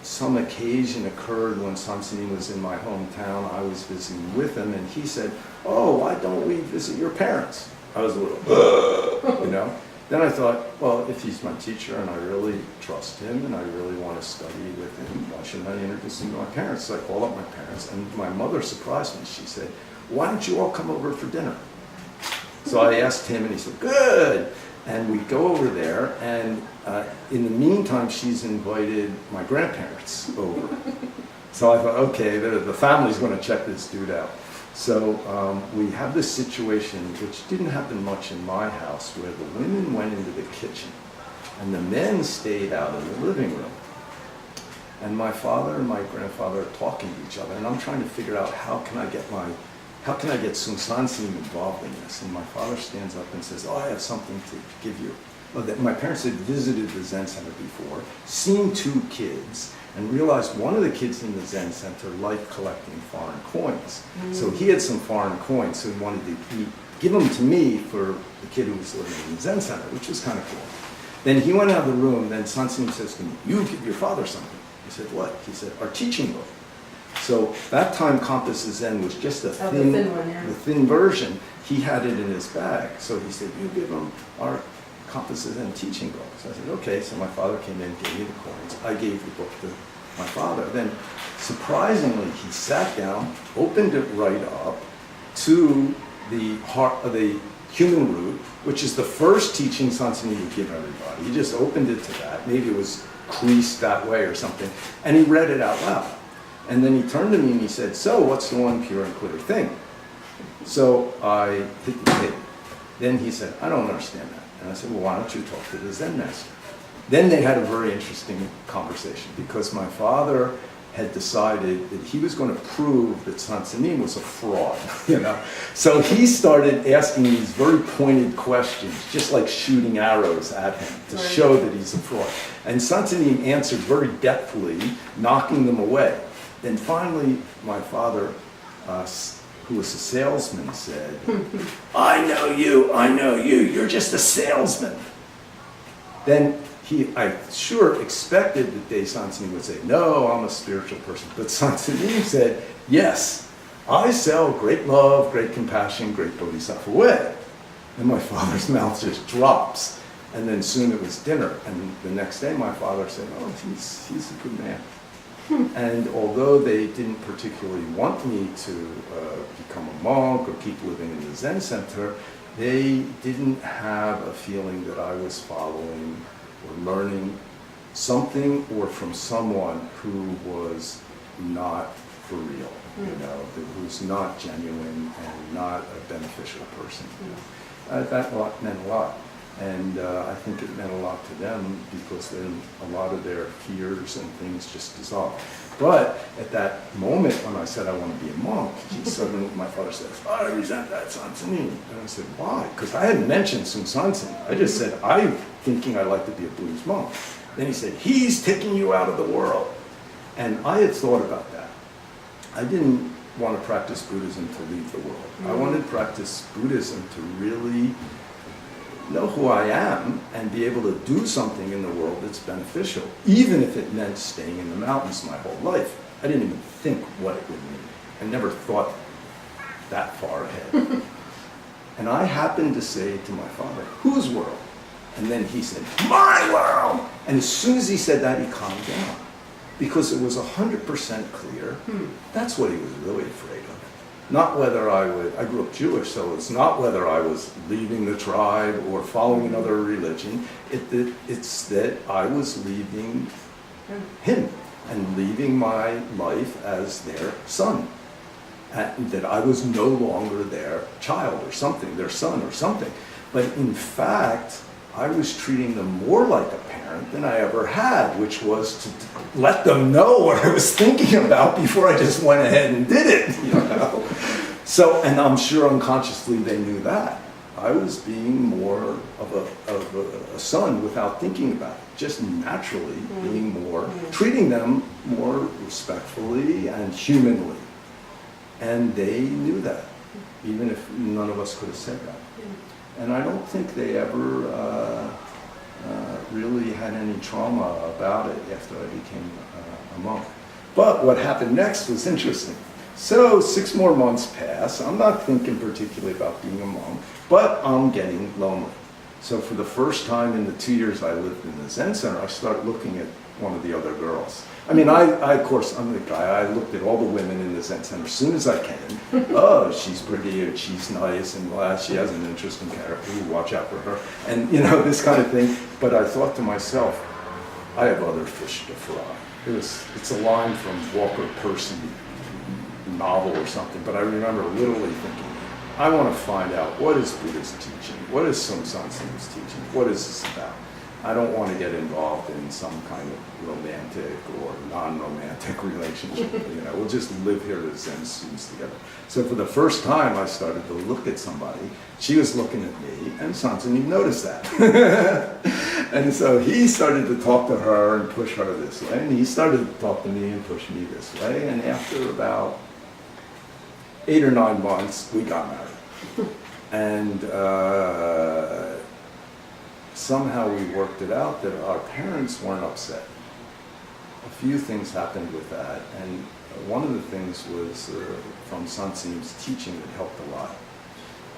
some occasion occurred when San Sanim was in my hometown. I was visiting with him, and he said, oh, why don't we visit your parents? I was a little, you know. Then I thought, well, if he's my teacher and I really trust him and I really want to study with him, why shouldn't I introduce him to my parents? So I called up my parents, and my mother surprised me. She said, why don't you all come over for dinner? So I asked him, and he said, good. And we go over there, and in the meantime, she's invited my grandparents over. So I thought, okay, the family's going to check this dude out. So we have this situation, which didn't happen much in my house, where the women went into the kitchen and the men stayed out in the living room. And my father and my grandfather are talking to each other, and I'm trying to figure out how can I get Seung Sahn involved in this? And my father stands up and says, oh, I have something to give you. Well, my parents had visited the Zen Center before, seen 2 kids, and realized one of the kids in the Zen Center liked collecting foreign coins. So he had some foreign coins, so he wanted to give them to me for the kid who was living in the Zen Center, which was kind of cool. Then he went out of the room, then San Sanim says to me, you give your father something. I said, what? He said, our teaching book. So that time Compass Zen was just a thin, the thin version. He had it in his bag. So he said, you give him our Compass Zen teaching book. So I said, okay. So my father came in, gave me the coins. I gave the book to my father. Then, surprisingly, he sat down, opened it right up to the heart of the human root, which is the first teaching Seung Sahn would give everybody. He just opened it to that. Maybe it was creased that way or something, and he read it out loud. And then he turned to me and he said, "So, what's the one pure and clear thing?" So I hit the tape. Then he said, "I don't understand that." And I said, "Well, why don't you talk to the Zen master?" Then they had a very interesting conversation, because my father had decided that he was going to prove that Seung Sahn was a fraud, you know. So he started asking these very pointed questions, just like shooting arrows at him to show that he's a fraud. And Seung Sahn answered very deftly, knocking them away. Then finally, my father, who was a salesman, said, I know you, you're just a salesman." Then I sure expected that Dae Seung Sahn would say, "No, I'm a spiritual person." But Seung Sahn said, "Yes, I sell great love, great compassion, great bodhisattva way." And my father's mouth just drops. And then soon it was dinner. And the next day my father said, "Oh, he's a good man." And although they didn't particularly want me to become a monk or keep living in the Zen center, they didn't have a feeling that I was following or learning something or from someone who was not for real, you know, who's not genuine and not a beneficial person. You know. That meant a lot. And I think it meant a lot to them, because then a lot of their fears and things just dissolved. But at that moment when I said I want to be a monk, suddenly my father says, "I resent that, Seung Sahn." And I said, "Why?" Because I hadn't mentioned Seung Sahn. I just said, "I'm thinking I'd like to be a Buddhist monk." Then he said, "He's taking you out of the world." And I had thought about that. I didn't want to practice Buddhism to leave the world. I wanted to practice Buddhism to really know who I am and be able to do something in the world that's beneficial, even if it meant staying in the mountains my whole life. I didn't even think what it would mean. I never thought that far ahead. And I happened to say to my father, "Whose world?" And then he said, "My world!" And as soon as he said that, he calmed down, because it was 100% clear that's what he was really afraid of. Not whether I grew up Jewish, so it's not whether I was leaving the tribe or following another religion. It's that I was leaving him and leaving my life as their son. And that I was no longer their child or something, their son or something. But in fact, I was treating them more like a parent than I ever had, which was to let them know what I was thinking about before I just went ahead and did it, you know. So, and I'm sure unconsciously they knew that. I was being more of a son without thinking about it, just naturally being more, treating them more respectfully and humanly. And they knew that, even if none of us could have said that. And I don't think they ever really had any trauma about it after I became a monk. But what happened next was interesting. So 6 more months pass. I'm not thinking particularly about being a monk, but I'm getting lonely. So for the first time in the 2 years I lived in the Zen Center, I start looking at one of the other girls. I mean, of course, I'm the guy, I looked at all the women in the Zen Center as soon as I can. Oh, she's pretty, and she's nice, and well, she has an interesting character, ooh, watch out for her. And, you know, this kind of thing. But I thought to myself, I have other fish to fry. It's a line from Walker Percy novel or something, but I remember literally thinking, I want to find out, what is Buddha's teaching? What is Seung Sahn-Singh's teaching? What is this about? I don't want to get involved in some kind of romantic or non-romantic relationship. You know, we'll just live here as Zen students together. So for the first time, I started to look at somebody. She was looking at me, and Seung Sahn noticed that. And so he started to talk to her and push her this way, and he started to talk to me and push me this way. And after about 8 or 9 months, we got married. And somehow we worked it out that our parents weren't upset. A few things happened with that, and one of the things was from Seung Sah's teaching that helped a lot.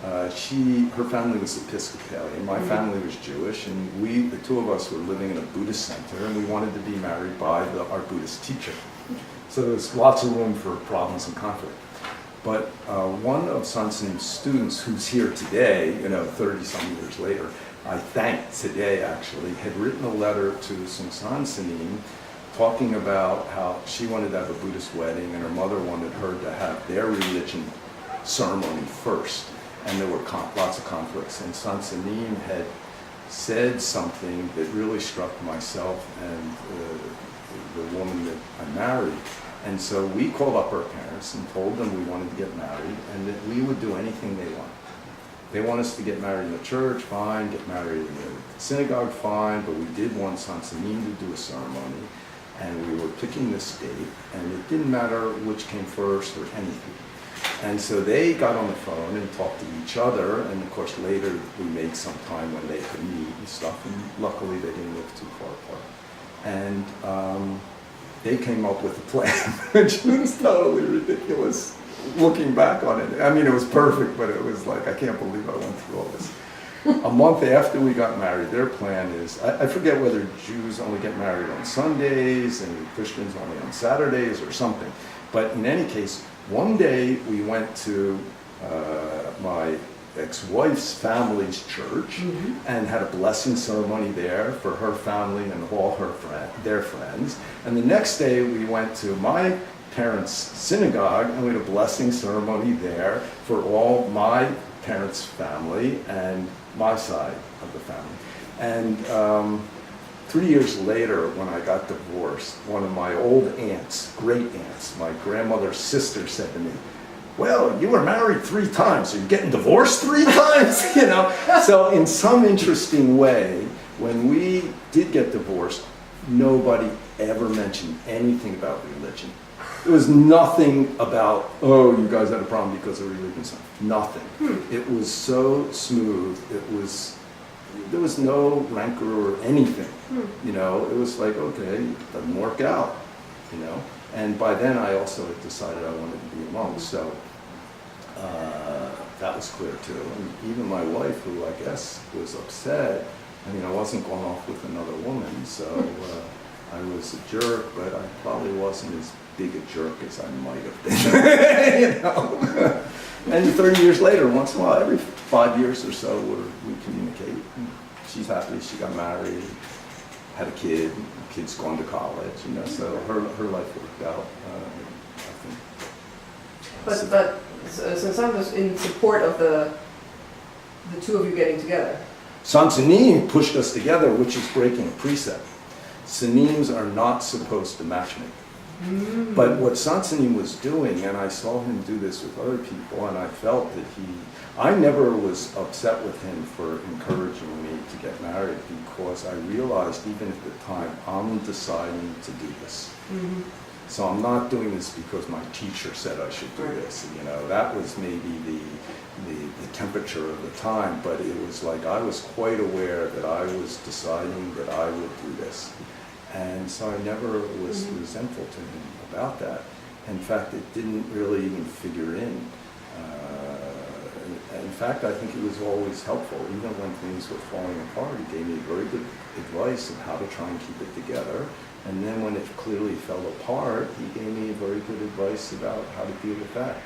her family was Episcopalian, my family was Jewish, and the two of us were living in a Buddhist center, and we wanted to be married by our Buddhist teacher. So there was lots of room for problems and conflict. But one of Seung Sahn's students, who's here today, 30-some years later, I thank today actually, had written a letter to Seung Sahn talking about how she wanted to have a Buddhist wedding and her mother wanted her to have their religion ceremony first. And there were lots of conflicts. And Seung Sahn had said something that really struck myself and the woman that I married. And so we called up our parents and told them we wanted to get married and that we would do anything they wanted. They want us to get married in the church, fine. Get married in the synagogue, fine. But we did want Seung Sahn to do a ceremony. And we were picking this date. And it didn't matter which came first or anything. And so they got on the phone and talked to each other. And of course, later we made some time when they could meet and stuff. And luckily, they didn't live too far apart. And they came up with a plan, which was totally ridiculous looking back on it. I mean, it was perfect, but it was like, I can't believe I went through all this. A month after we got married, their plan is, I forget whether Jews only get married on Sundays and Christians only on Saturdays or something. But in any case, one day we went to my ex-wife's family's church and had a blessing ceremony there for her family and all their friends. And the next day we went to my parents' synagogue and we had a blessing ceremony there for all my parents' family and my side of the family. And 3 years later, when I got divorced, one of my old aunts, great aunts, my grandmother's sister said to me, well, you were married 3 times, so you're getting divorced 3 times, So in some interesting way, when we did get divorced, nobody ever mentioned anything about religion. There was nothing about, oh, you guys had a problem because of religion. Nothing. It was so smooth. There was no rancor or anything. It was like, okay, it doesn't work out. And by then I also had decided I wanted to be a monk. So that was clear too. And even my wife, who I guess was upset, I wasn't going off with another woman, so I was a jerk, but I probably wasn't as big a jerk as I might have been. And 30 years later, once in a while, every 5 years or so, we communicate. She's happy, she got married, had a kid, kid's going to college, so her life worked out, I think. But Seung Sahn was in support of the two of you getting together. Seung Sahn pushed us together, which is breaking a precept. Sanims are not supposed to matchmake. But what Seung Sahn was doing, and I saw him do this with other people, and I felt that I never was upset with him for encouraging me to get married because I realized even at the time, I'm deciding to do this. So I'm not doing this because my teacher said I should do this. That was maybe the temperature of the time, but it was like I was quite aware that I was deciding that I would do this. And so I never was resentful to him about that. In fact, it didn't really even figure in. In fact, I think it was always helpful. Even when things were falling apart, he gave me very good advice on how to try and keep it together. And then when it clearly fell apart, he gave me very good advice about how to deal with that.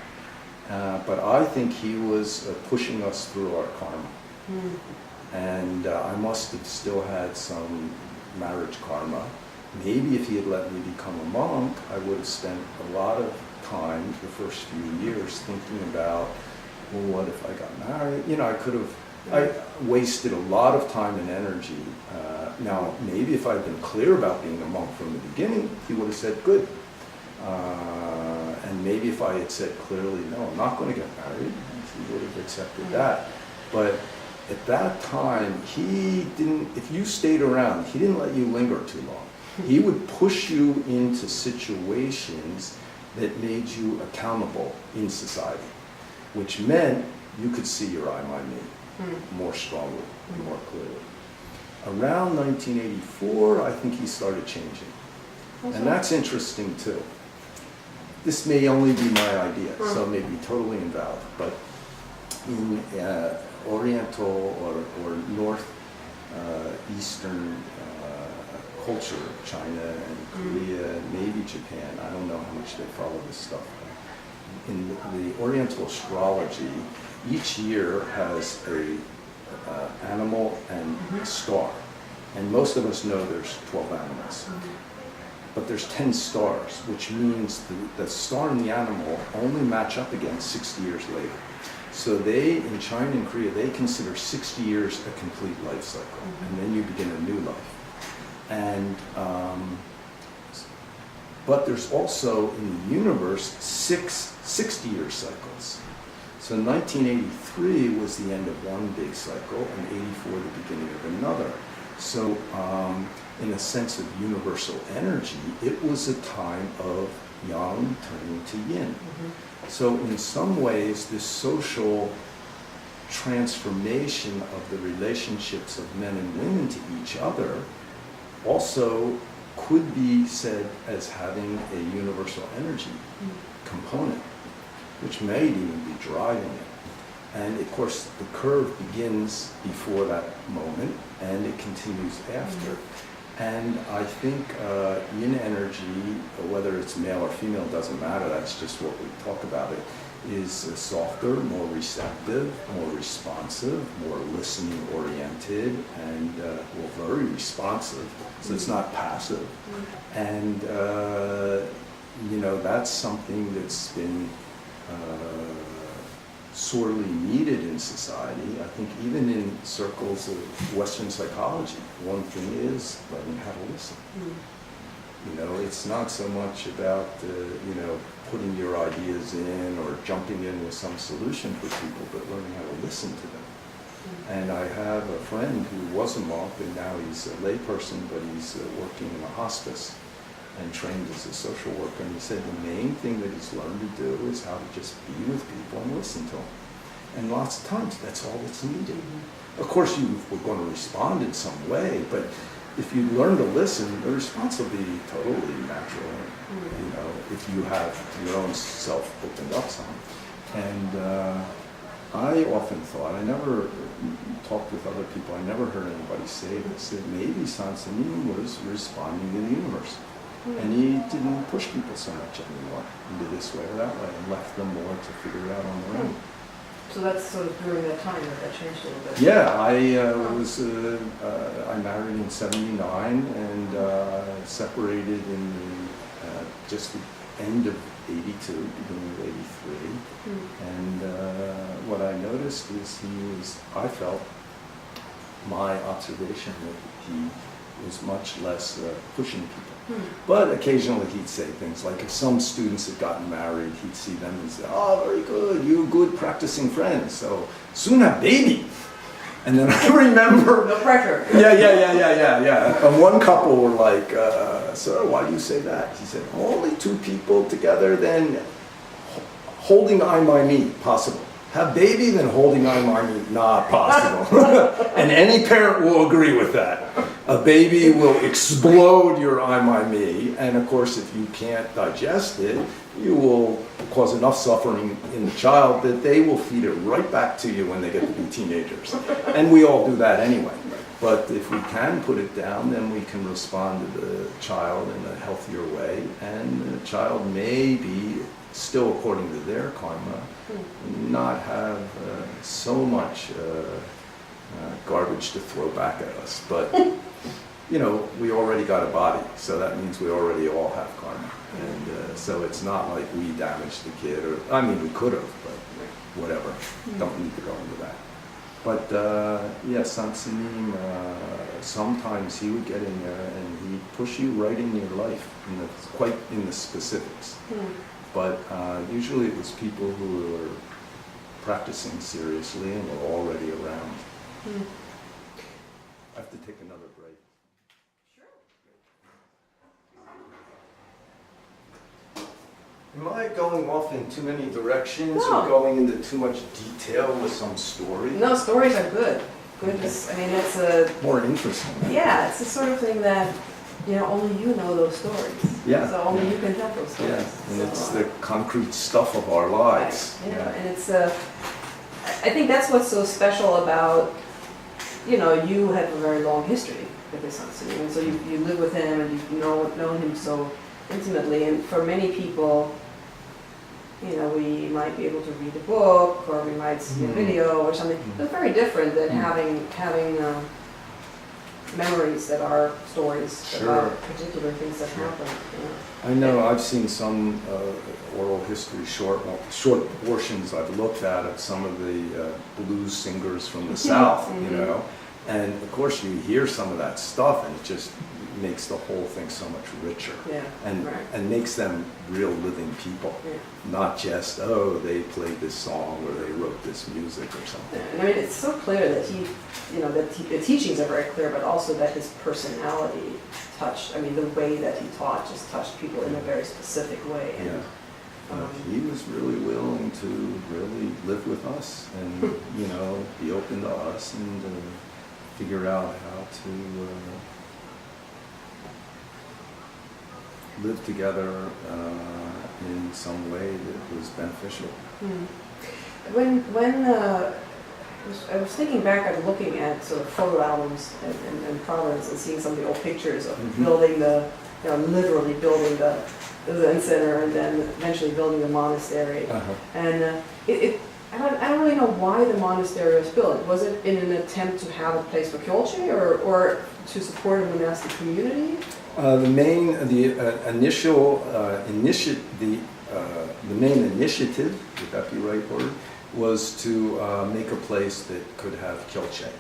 But I think he was pushing us through our karma. And I must have still had some marriage karma. Maybe if he had let me become a monk, I would have spent a lot of time the first few years thinking about, well, what if I got married? I wasted a lot of time and energy. Now, maybe if I'd been clear about being a monk from the beginning, he would have said, good. And maybe if I had said clearly, no, I'm not going to get married, he would have accepted that. But at that time, he didn't, if you stayed around, he didn't let you linger too long. He would push you into situations that made you accountable in society, which meant you could see your I, my, me more strongly, more clearly. Around 1984, I think he started changing. And that's interesting too. This may only be my idea, so it may be totally invalid, but in Oriental or North Eastern culture, China and Korea, maybe Japan, I don't know how much they follow this stuff. In the Oriental astrology, each year has a animal and a star. And most of us know there's 12 animals. But there's 10 stars, which means the star and the animal only match up again 60 years later. So they, in China and Korea, they consider 60 years a complete life cycle. And then you begin a new life. And, but there's also in the universe 6 60-year cycles. So 1983 was the end of one big cycle and 84 the beginning of another. So in a sense of universal energy, it was a time of yang turning to yin. So in some ways, this social transformation of the relationships of men and women to each other also could be said as having a universal energy component, which may even be driving it. And of course, the curve begins before that moment and it continues after. And I think yin energy, whether it's male or female, doesn't matter, that's just what we talk about it, is softer, more receptive, more responsive, more listening oriented, and well, very responsive, so it's not passive. And you know, that's something that's been sorely needed in society. I think even in circles of Western psychology, one thing is learning how to listen. You know, it's not so much about, you know, putting your ideas in or jumping in with some solution for people, but learning how to listen to them. And I have a friend who was a monk and now he's a layperson, but he's working in a hospice and trained as a social worker, and he said the main thing that he's learned to do is how to just be with people and listen to them. And lots of times that's all that's needed. Of course you were going to respond in some way, but if you learn to listen, the response will be totally natural, you know, if you have your own self opened up some. And I often thought, I never talked with other people, I never heard anybody say this, that maybe Seung Sahn was responding to the universe. And he didn't push people so much anymore into this way or that way, and left them more to figure it out on their own. So that's sort of during that time that changed a little bit. Yeah, I married in '79 and separated in just the end of '82, beginning of '83. And what I noticed is I felt, my observation that he was much less pushing people. But occasionally he'd say things like if some students had gotten married, he'd see them and say, oh, very good, you good practicing friends, so soon have baby. And then I remember... No pressure. Yeah. And one couple were like, sir, why do you say that? He said, only two people together, then holding I my me, possible. Have baby, then holding I my me, not possible. And any parent will agree with that. A baby will explode your I my me, and of course if you can't digest it, you will cause enough suffering in the child that they will feed it right back to you when they get to be teenagers. And we all do that anyway. But if we can put it down, then we can respond to the child in a healthier way, and the child may be, still according to their karma, not have so much garbage to throw back at us. But you know, we already got a body, so that means we already all have karma. And so it's not like we damaged the kid, or, I mean, we could have, but whatever. Don't need to go into that. But yeah, Seung Sahn, sometimes he would get in there and he'd push you right in your life, quite in the specifics. But usually it was people who were practicing seriously and were already around. I have to take another break. Am I going off in too many directions or going into too much detail with some story? No, stories are good. Good. I mean, it's a... More interesting. Yeah, it's the sort of thing that, you know, only you know those stories. Yeah. So only you can tell those stories. Yeah, and so, it's the concrete stuff of our lives. Right. Yeah, and it's I think that's what's so special about, you know, you have a very long history with his son, and so you live with him and you've known him so intimately. And for many people, you know, we might be able to read a book or we might see a video or something. It's very different than having memories that are stories about particular things that happen. You know. I know I've seen some oral history short portions I've looked at some of the blues singers from the South, you know, and of course you hear some of that stuff and it just makes the whole thing so much richer, and makes them real living people, not just, oh, they played this song or they wrote this music or something. And I mean, it's so clear that the teachings are very clear, but also that his personality touched, I mean, the way that he taught just touched people in a very specific way. And, he was really willing to really live with us and, you know, be open to us and figure out how to live together in some way that was beneficial. When I was thinking back, I was looking at sort of photo albums in Providence and seeing some of the old pictures of building literally building the Zen Center and then eventually building the monastery. And I don't really know why the monastery was built. Was it in an attempt to have a place for Kyochi or to support a monastic community? The main initiative, would that be the right word, was to make a place that could have Kyochi.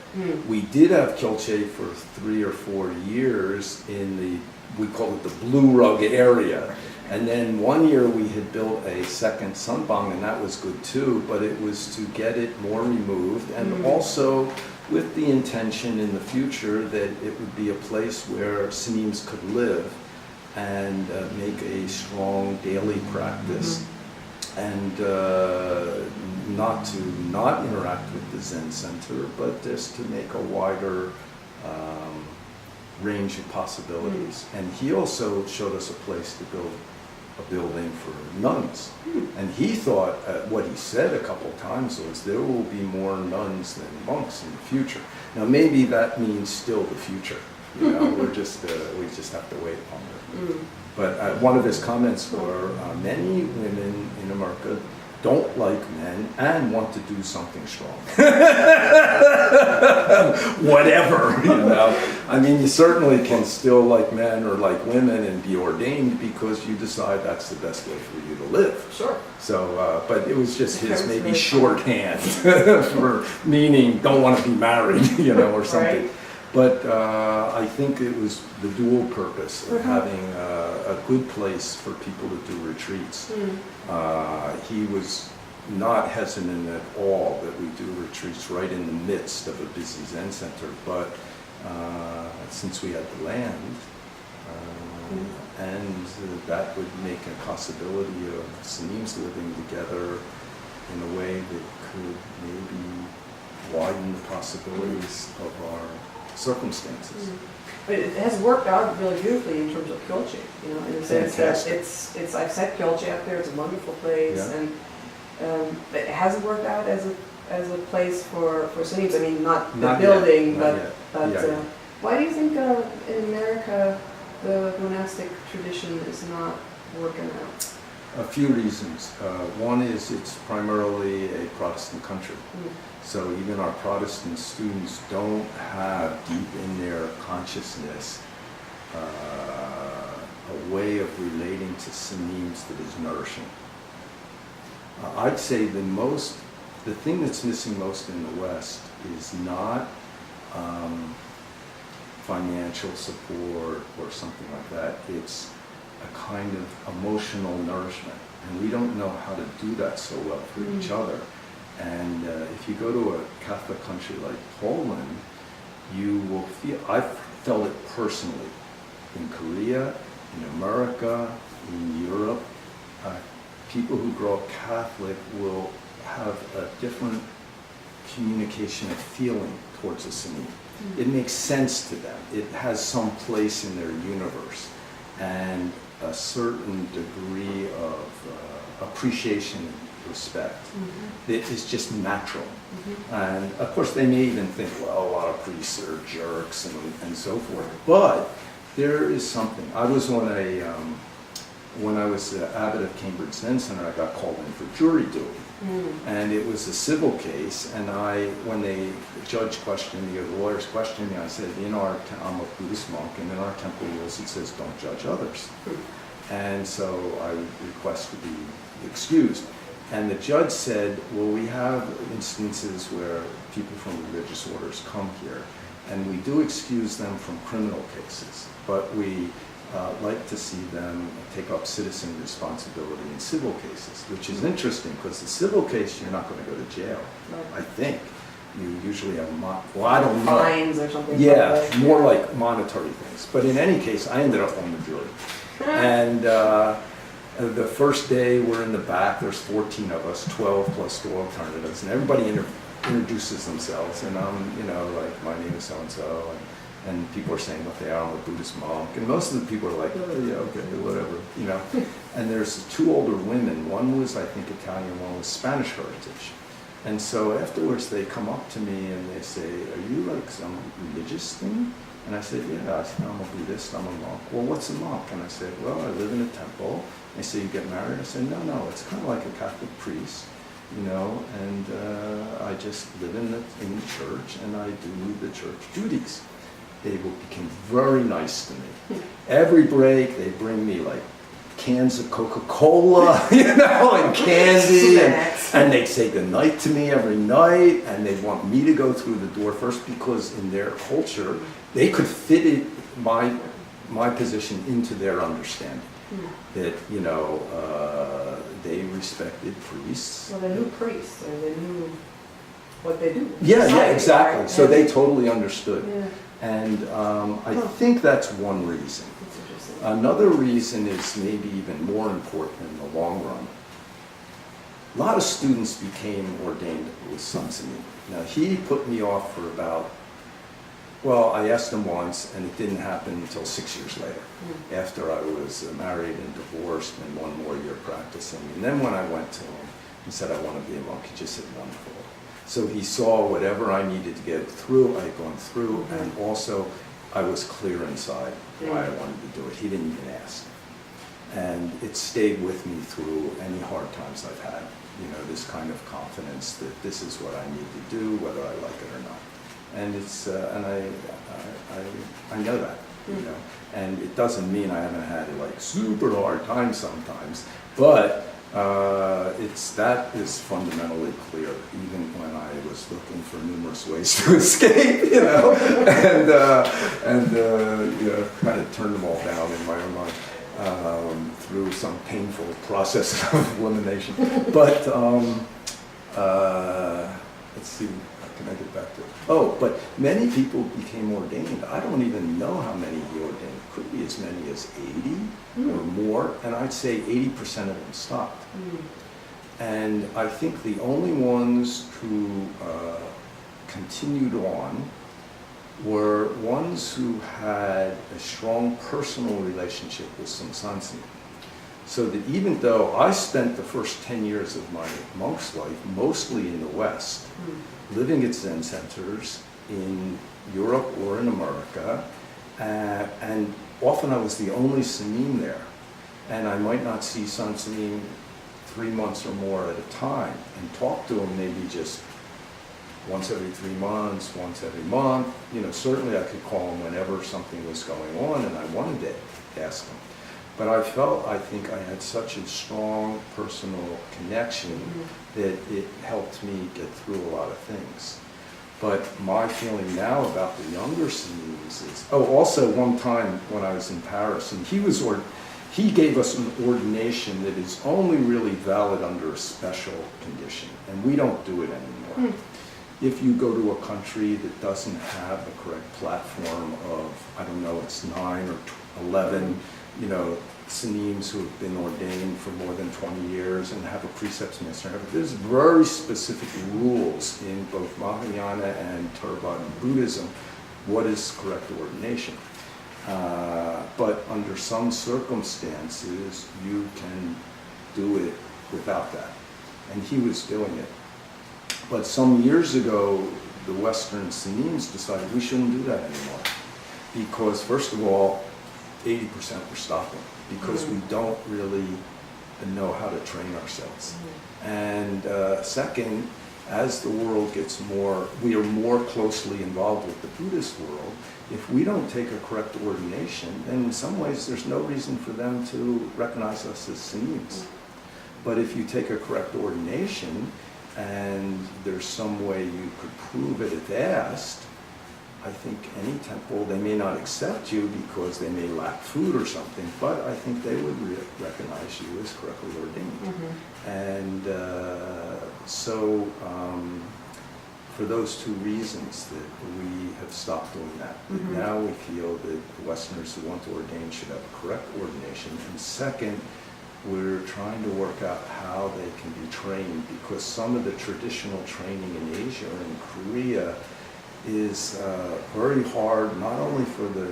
We did have Kyochi for 3 or 4 years in we call it the Blue Rug area. And then one year we had built a second sunbang, and that was good too, but it was to get it more removed and also with the intention in the future that it would be a place where Senims could live and make a strong daily practice and not interact with the Zen Center, but just to make a wider range of possibilities. And he also showed us a place to build a building for nuns. And he thought, what he said a couple times was, there will be more nuns than monks in the future. Now maybe that means still the future, you know, we just have to wait on it. But one of his comments were, many women in America don't like men and want to do something strong. Whatever, you know. I mean, you certainly can still like men or like women and be ordained because you decide that's the best way for you to live. Sure. So, but it was just his maybe shorthand for meaning don't want to be married, you know, or something. Right. But I think it was the dual purpose of having a good place for people to do retreats. He was not hesitant at all that we do retreats right in the midst of a busy Zen center, but since we had the land, and that would make a possibility of Senims living together in a way that could maybe widen the possibilities of our circumstances. But it has worked out really beautifully in terms of Kyochi, you know, in the sense that it's I've set Kyochi up there, it's a wonderful place, and it hasn't worked out as a place for Senims. I mean, not the building, but why do you think in America the monastic tradition is not working out? A few reasons. One is it's primarily a Protestant country. So even our Protestant students don't have deep in their consciousness a way of relating to Senims that is nourishing. I'd say the thing that's missing most in the West is not financial support or something like that. It's a kind of emotional nourishment. And we don't know how to do that so well for each other. And if you go to a Catholic country like Poland, you will feel, I've felt it personally, in Korea, in America, in Europe, people who grow up Catholic will have a different communication of feeling towards a Senim. It makes sense to them. It has some place in their universe. And a certain degree of appreciation and respect. Mm-hmm. It is just natural. Mm-hmm. And of course, they may even think, well, a lot of priests are jerks and so forth. But there is something. I was on when I was abbot of Cambridge Zen Center, I got called in for jury duty. And it was a civil case, and when the judge questioned me, or the lawyers questioned me, I said, I'm a Buddhist monk, and in our temple rules it says don't judge others. And so I request to be excused. And the judge said, well, we have instances where people from religious orders come here, and we do excuse them from criminal cases, but we like to see them take up citizen responsibility in civil cases, which is interesting because the civil case, you're not going to go to jail. Right. I think you usually have I don't know. Fines or something. Yeah, like that. more like monetary things. But in any case, I ended up on the jury. And the first day we're in the back, there's 14 of us, 12 plus 2 alternatives, and everybody introduces themselves, and I'm, like, my name is so-and-so, and people are saying what they are, I'm a Buddhist monk, and most of the people are like, oh yeah, okay, whatever, And there's 2 older women, one was, I think, Italian, one was Spanish heritage. And so afterwards they come up to me and they say, are you like some religious thing? And I said, yeah, I said, I'm a Buddhist, I'm a monk. Well, what's a monk? And I said, well, I live in a temple. They say, you get married? I said, no, it's kind of like a Catholic priest, and I just live in the church and I do the church duties. They became very nice to me. Every break, they bring me like cans of Coca-Cola, and candy, and they'd say goodnight to me every night, and they'd want me to go through the door first because in their culture, they could fit my position into their understanding. That, they respected priests. Well, they knew priests, and they knew what they do. Yeah, exactly. Right? So they totally understood. Yeah. And I think that's one reason. That's interesting. Another reason is maybe even more important in the long run. A lot of students became ordained with Seung Sahn. Now, he put me off for I asked him once, and it didn't happen until 6 years later, after I was married and divorced and 1 more year practicing. And then when I went to him and said, I want to be a monk, he just said, wonderful. So he saw whatever I needed to get through, I had gone through, and also I was clear inside why I wanted to do it. He didn't even ask. And it stayed with me through any hard times I've had, this kind of confidence that this is what I need to do, whether I like it or not. And it's, and I know that, and it doesn't mean I haven't had like super hard times sometimes, but that is fundamentally clear, even when I was looking for numerous ways to escape, and kind of turned them all down in my own mind through some painful process of elimination. But let's see. Can I get back to it? Oh, but many people became ordained. I don't even know how many he ordained. It could be as many as 80 or more, and I'd say 80% of them stopped. And I think the only ones who continued on were ones who had a strong personal relationship with Seung Sahn. So that even though I spent the first 10 years of my monk's life mostly in the West, living at Zen centers in Europe or in America, and often I was the only Sanin there, and I might not see Seung Sahn 3 months or more at a time, and talk to him maybe just once every 3 months, once every month. Certainly I could call him whenever something was going on and I wanted to ask him. But I think I had such a strong personal connection that it helped me get through a lot of things. But my feeling now about the younger Sunnis is, also one time when I was in Paris, and he gave us an ordination that is only really valid under a special condition, and we don't do it anymore. If you go to a country that doesn't have the correct platform of, it's 9 or 11, Sanims who have been ordained for more than 20 years and have a precepts master. There's very specific rules in both Mahayana and Theravada Buddhism what is correct ordination. But under some circumstances, you can do it without that. and he was doing it. But some years ago, the Western Senims decided we shouldn't do that anymore. Because first of all, 80% were stopping because we don't really know how to train ourselves. And second, as the world gets more, we are more closely involved with the Buddhist world. If we don't take a correct ordination, then in some ways there's no reason for them to recognize us as Senims. But if you take a correct ordination and there's some way you could prove it if asked, I think any temple, they may not accept you because they may lack food or something, but I think they would recognize you as correctly ordained. And so for those two reasons that we have stopped doing that. Now we feel that Westerners who want to ordain should have a correct ordination. And second, we're trying to work out how they can be trained, because some of the traditional training in Asia or in Korea is very hard, not only for the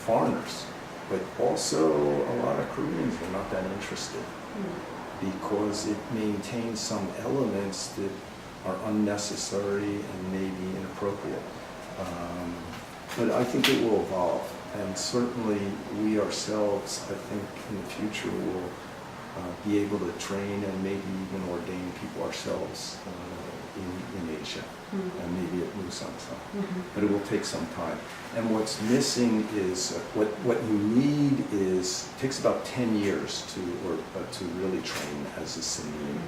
foreigners, but also a lot of Koreans are not that interested because it maintains some elements that are unnecessary and maybe inappropriate. But I think it will evolve, and certainly we ourselves, I think, in the future will be able to train and maybe even ordain people ourselves in Asia, and maybe at Busan. But it will take some time. And what's missing is what you need is, it takes about 10 years to really train as a Senin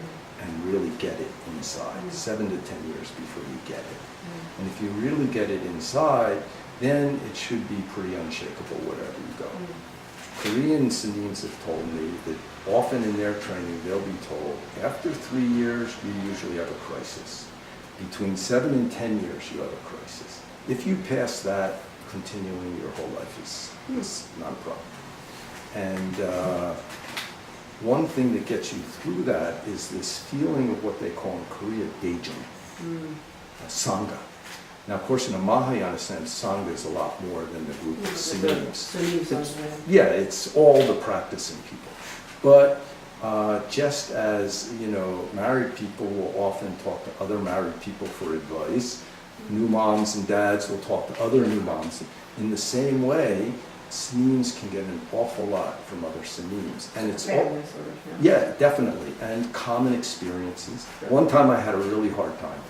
and really get it inside. 7 to 10 years before you get it. And if you really get it inside, then it should be pretty unshakable wherever you go. Korean Senims have told me that often in their training they'll be told, after 3 years you usually have a crisis. Between 7 and 10 years you have a crisis. If you pass that, continuing your whole life is not a problem. And one thing that gets you through that is this feeling of what they call in Korea Daejung, Sangha. Now, of course, in a Mahayana sense, Sangha is a lot more than the group of Senims. Yeah, it's all the practicing people. But just as, you know, married people will often talk to other married people for advice, new moms and dads will talk to other new moms. In the same way, Senims can get an awful lot from other Senims. And it's all, yeah, definitely, and common experiences. One time I had a really hard time.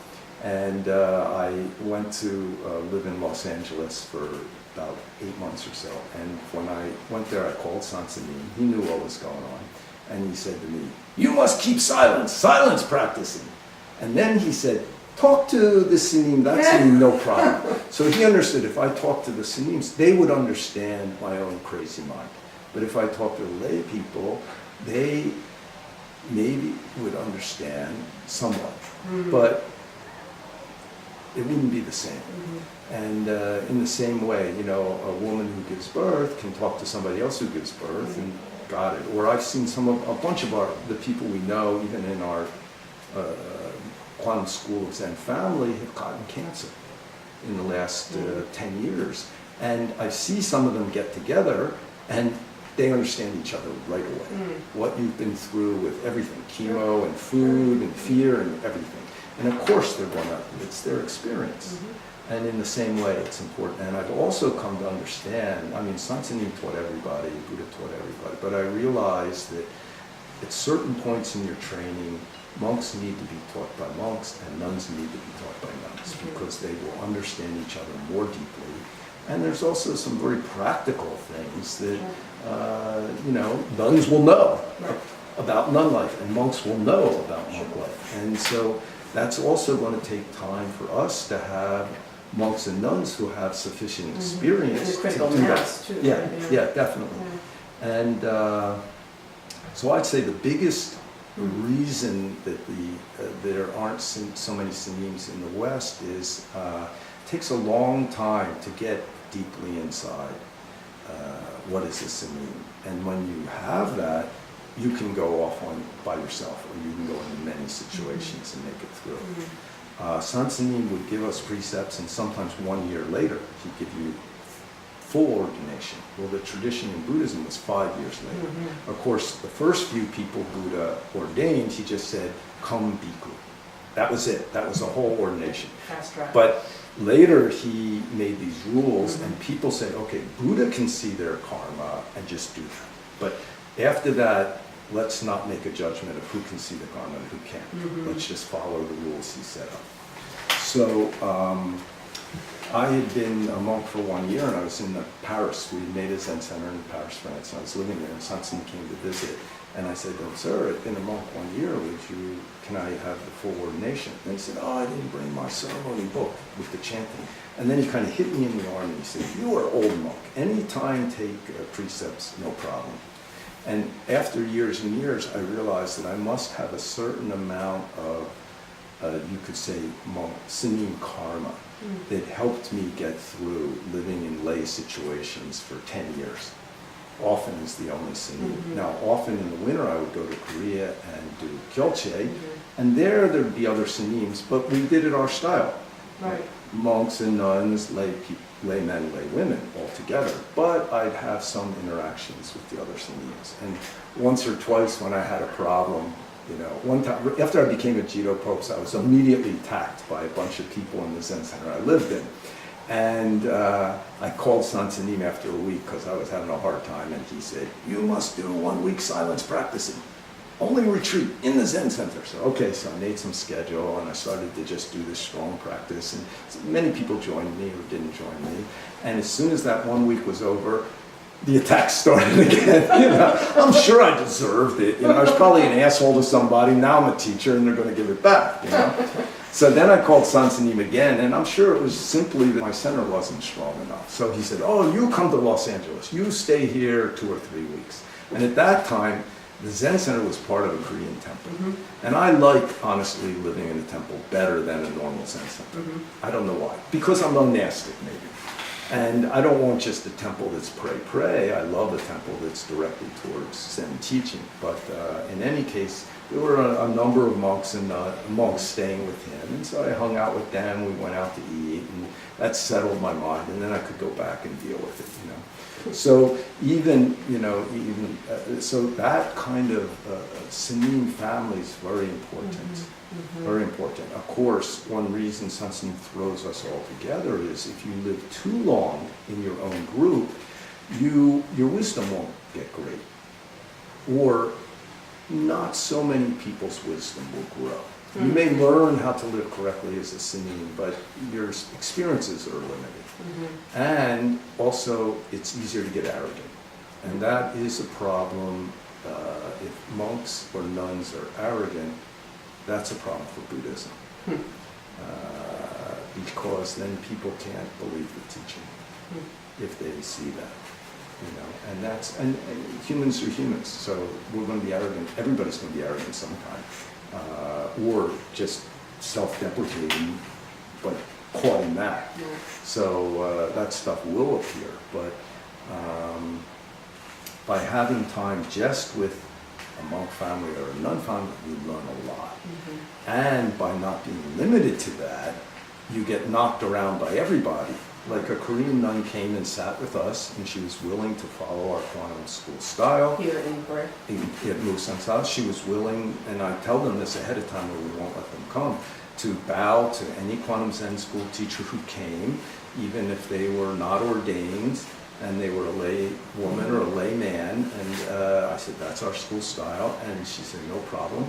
And I went to live in Los Angeles for about 8 months or so. And when I went there, I called San Senin. He knew what was going on. And he said to me, "You must keep silence, silence practicing." And then he said, "Talk to the Senin, that's no problem." So he understood if I talked to the Senims, they would understand my own crazy mind. But if I talked to the lay people, they maybe would understand somewhat. But it wouldn't be the same. And in the same way, you know, a woman who gives birth can talk to somebody else who gives birth and got it. Or I've seen a bunch of the people we know, even in our Quantum School of Zen family, have gotten cancer in the last 10 years. And I see some of them get together and they understand each other right away. What you've been through with everything, chemo and food and fear and everything. And of course it's their experience. And in the same way, it's important. And I've also come to understand, I mean, San Senin taught everybody, Buddha taught everybody, but I realized that at certain points in your training, monks need to be taught by monks and nuns need to be taught by nuns because they will understand each other more deeply. And there's also some very practical things that, you know, nuns will know about nun life and monks will know about monk life. And so that's also going to take time for us to have monks and nuns who have sufficient experience to do that. Too, yeah, definitely. And so I'd say the biggest reason that there aren't so many Senims in the West is it takes a long time to get deeply inside what is a Senin. And when you have that, you can go off by yourself, or you can go into many situations and make it through. San Senin would give us precepts, and sometimes 1 year later, he'd give you full ordination. Well, the tradition in Buddhism was 5 years later. Of course, the first few people Buddha ordained, he just said, "Come bhikkhu." That was it. That was the whole ordination. Fast track. But later he made these rules, and people said, okay, Buddha can see their karma and just do that. But after that, let's not make a judgment of who can see the karma and who can't. Let's just follow the rules he set up. So I had been a monk for 1 year, and I was in Paris. We made a Zen center in Paris, France. I was living there, and Sansan came to visit. And I said to him, "Sir, I've been a monk 1 year. Can I have the full ordination?" And he said, "Oh, I didn't bring my ceremony book with the chanting." And then he kind of hit me in the arm and he said, "You are old monk. Anytime take precepts, no problem." And after years and years, I realized that I must have a certain amount of, you could say, monk, sinin karma that helped me get through living in lay situations for 10 years. Often is the only sinin. Now, often in the winter, I would go to Korea and do gyolche, and there'd be other sinims, but we did it our style. Right. Monks and nuns, lay men, lay women, all together. But I'd have some interactions with the other sinims. And once or twice when I had a problem, one time, after I became a Jido Pope, I was immediately attacked by a bunch of people in the Zen center I lived in. And I called Sansanim after a week because I was having a hard time, and he said, "You must do 1 week silence practicing. Only retreat in the Zen center." So, okay, so I made some schedule, and I started to just do this strong practice. And many people joined me or didn't join me. And as soon as that 1 week was over, the attacks started again. I'm sure I deserved it. I was probably an asshole to somebody. Now I'm a teacher, and they're going to give it back. So then I called Sansanim again, and I'm sure it was simply that my center wasn't strong enough. So he said, "Oh, you come to Los Angeles. You stay here 2 or 3 weeks." And at that time, the Zen center was part of a Korean temple. And I like, honestly, living in a temple better than a normal Zen center. I don't know why. Because I'm monastic, maybe. And I don't want just a temple that's pray. I love a temple that's directed towards Zen teaching. But in any case, there were a number of monks and monks staying with him. And so I hung out with them. We went out to eat, and that settled my mind. And then I could go back and deal with it, So so that kind of sinin family is very important. Very important. Of course, one reason Sansan throws us all together is if you live too long in your own group, your wisdom won't get great. Or not so many people's wisdom will grow. You may learn how to live correctly as a sinin, but your experiences are limited. And also, it's easier to get arrogant. And that is a problem. If monks or nuns are arrogant, that's a problem for Buddhism. Because then people can't believe the teaching if they see that. And humans are humans, so we're going to be arrogant. Everybody's going to be arrogant sometime, or just self-deprecating, but caught in that. So that stuff will appear, but by having time just with a monk family or a nun family, you learn a lot. And by not being limited to that, you get knocked around by everybody. Like a Korean nun came and sat with us, and she was willing to follow our quantum school style. Here in Korea? At Musansha, she was willing, and I tell them this ahead of time or we won't let them come, to bow to any quantum Zen school teacher who came, even if they were not ordained, and they were a lay woman or a lay man. And I said, "That's our school style." And she said, "No problem."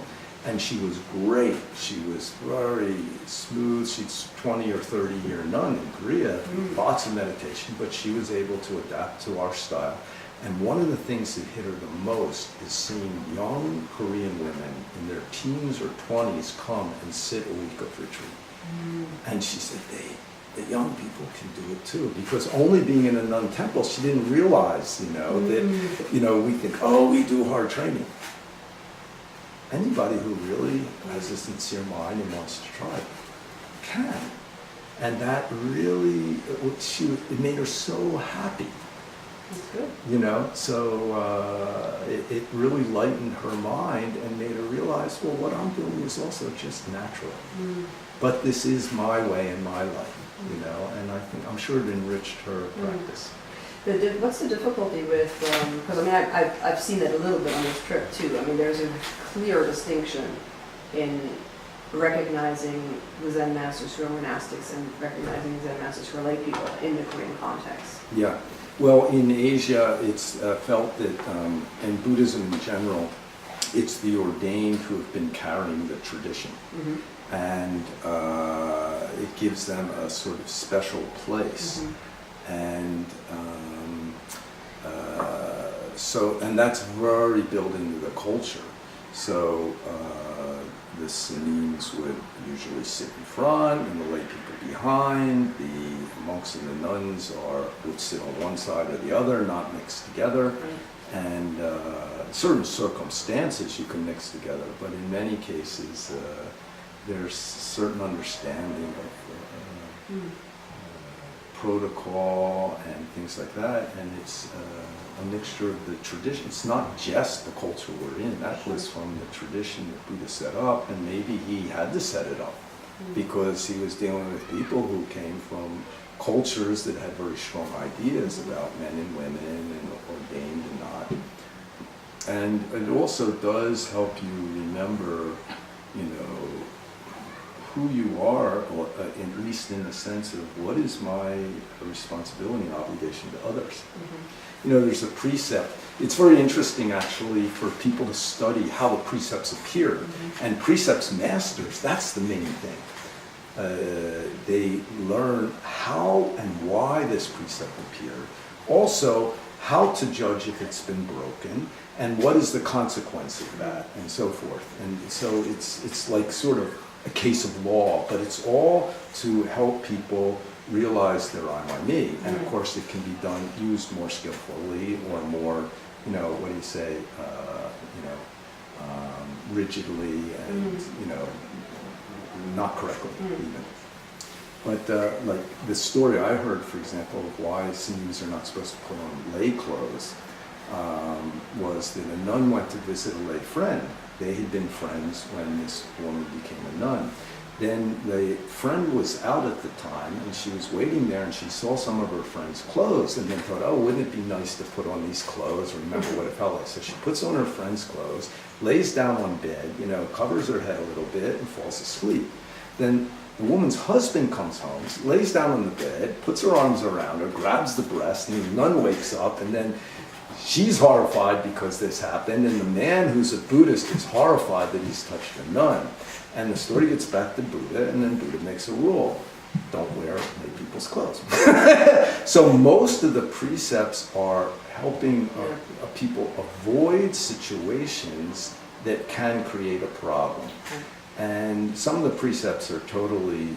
And she was great. She was very smooth. She's 20 or 30-year nun in Korea, lots of meditation, but she was able to adapt to our style. And one of the things that hit her the most is seeing young Korean women in their teens or 20s come and sit a week of retreat. And she said, the young people can do it too, because only being in a nun temple, she didn't realize, that, we think, oh, we do hard training. Anybody who really has a sincere mind and wants to try can. And that really, it made her so happy. That's good. So it really lightened her mind and made her realize, well, what I'm doing is also just natural. But this is my way and my life, and I'm sure it enriched her practice. What's the difficulty with, because I mean, I've seen it a little bit on this trip too. I mean, there's a clear distinction in recognizing the Zen masters who are monastics and recognizing the Zen masters who are lay people in the Korean context. Yeah. Well, in Asia, it's felt that, and Buddhism in general, it's the ordained who have been carrying the tradition. Mm-hmm. And it gives them a sort of special place. Mm-hmm. And and that's very built into the culture. So the Senims would usually sit in front and the lay people behind. The monks and the nuns would sit on one side or the other, not mixed together. Right. And certain circumstances you can mix together, but in many cases there's certain understanding of protocol and things like that, and it's a mixture of the tradition. It's not just the culture we're in. That was from the tradition that Buddha set up, and maybe he had to set it up because he was dealing with people who came from cultures that had very strong ideas about men and women and ordained and not. And it also does help you remember, you know, who you are, or at least in the sense of what is my responsibility and obligation to others. Mm-hmm. You know, there's a precept. It's very interesting, actually, for people to study how the precepts appear. Mm-hmm. And precepts masters, that's the main thing. They learn how and why this precept appeared. Also, how to judge if it's been broken, and what is the consequence of that, and so forth. And so it's like sort of a case of law, but it's all to help people realize their I, my, me. And of course it can be used more skillfully or more, you know, what do you say, rigidly and, you know, not correctly even. But like the story I heard, for example, of why Senims are not supposed to put on lay clothes was that a nun went to visit a lay friend. They had been friends when this woman became a nun. Then the friend was out at the time, and she was waiting there, and she saw some of her friend's clothes, and then thought, oh, wouldn't it be nice to put on these clothes, remember what it felt like. So she puts on her friend's clothes, lays down on bed, you know, covers her head a little bit, and falls asleep. Then the woman's husband comes home, lays down on the bed, puts her arms around her, grabs the breast, and the nun wakes up, and then she's horrified because this happened, and the man who's a Buddhist is horrified that he's touched a nun. And the story gets back to Buddha, and then Buddha makes a rule: don't wear lay people's clothes. So most of the precepts are helping people avoid situations that can create a problem. And some of the precepts are totally,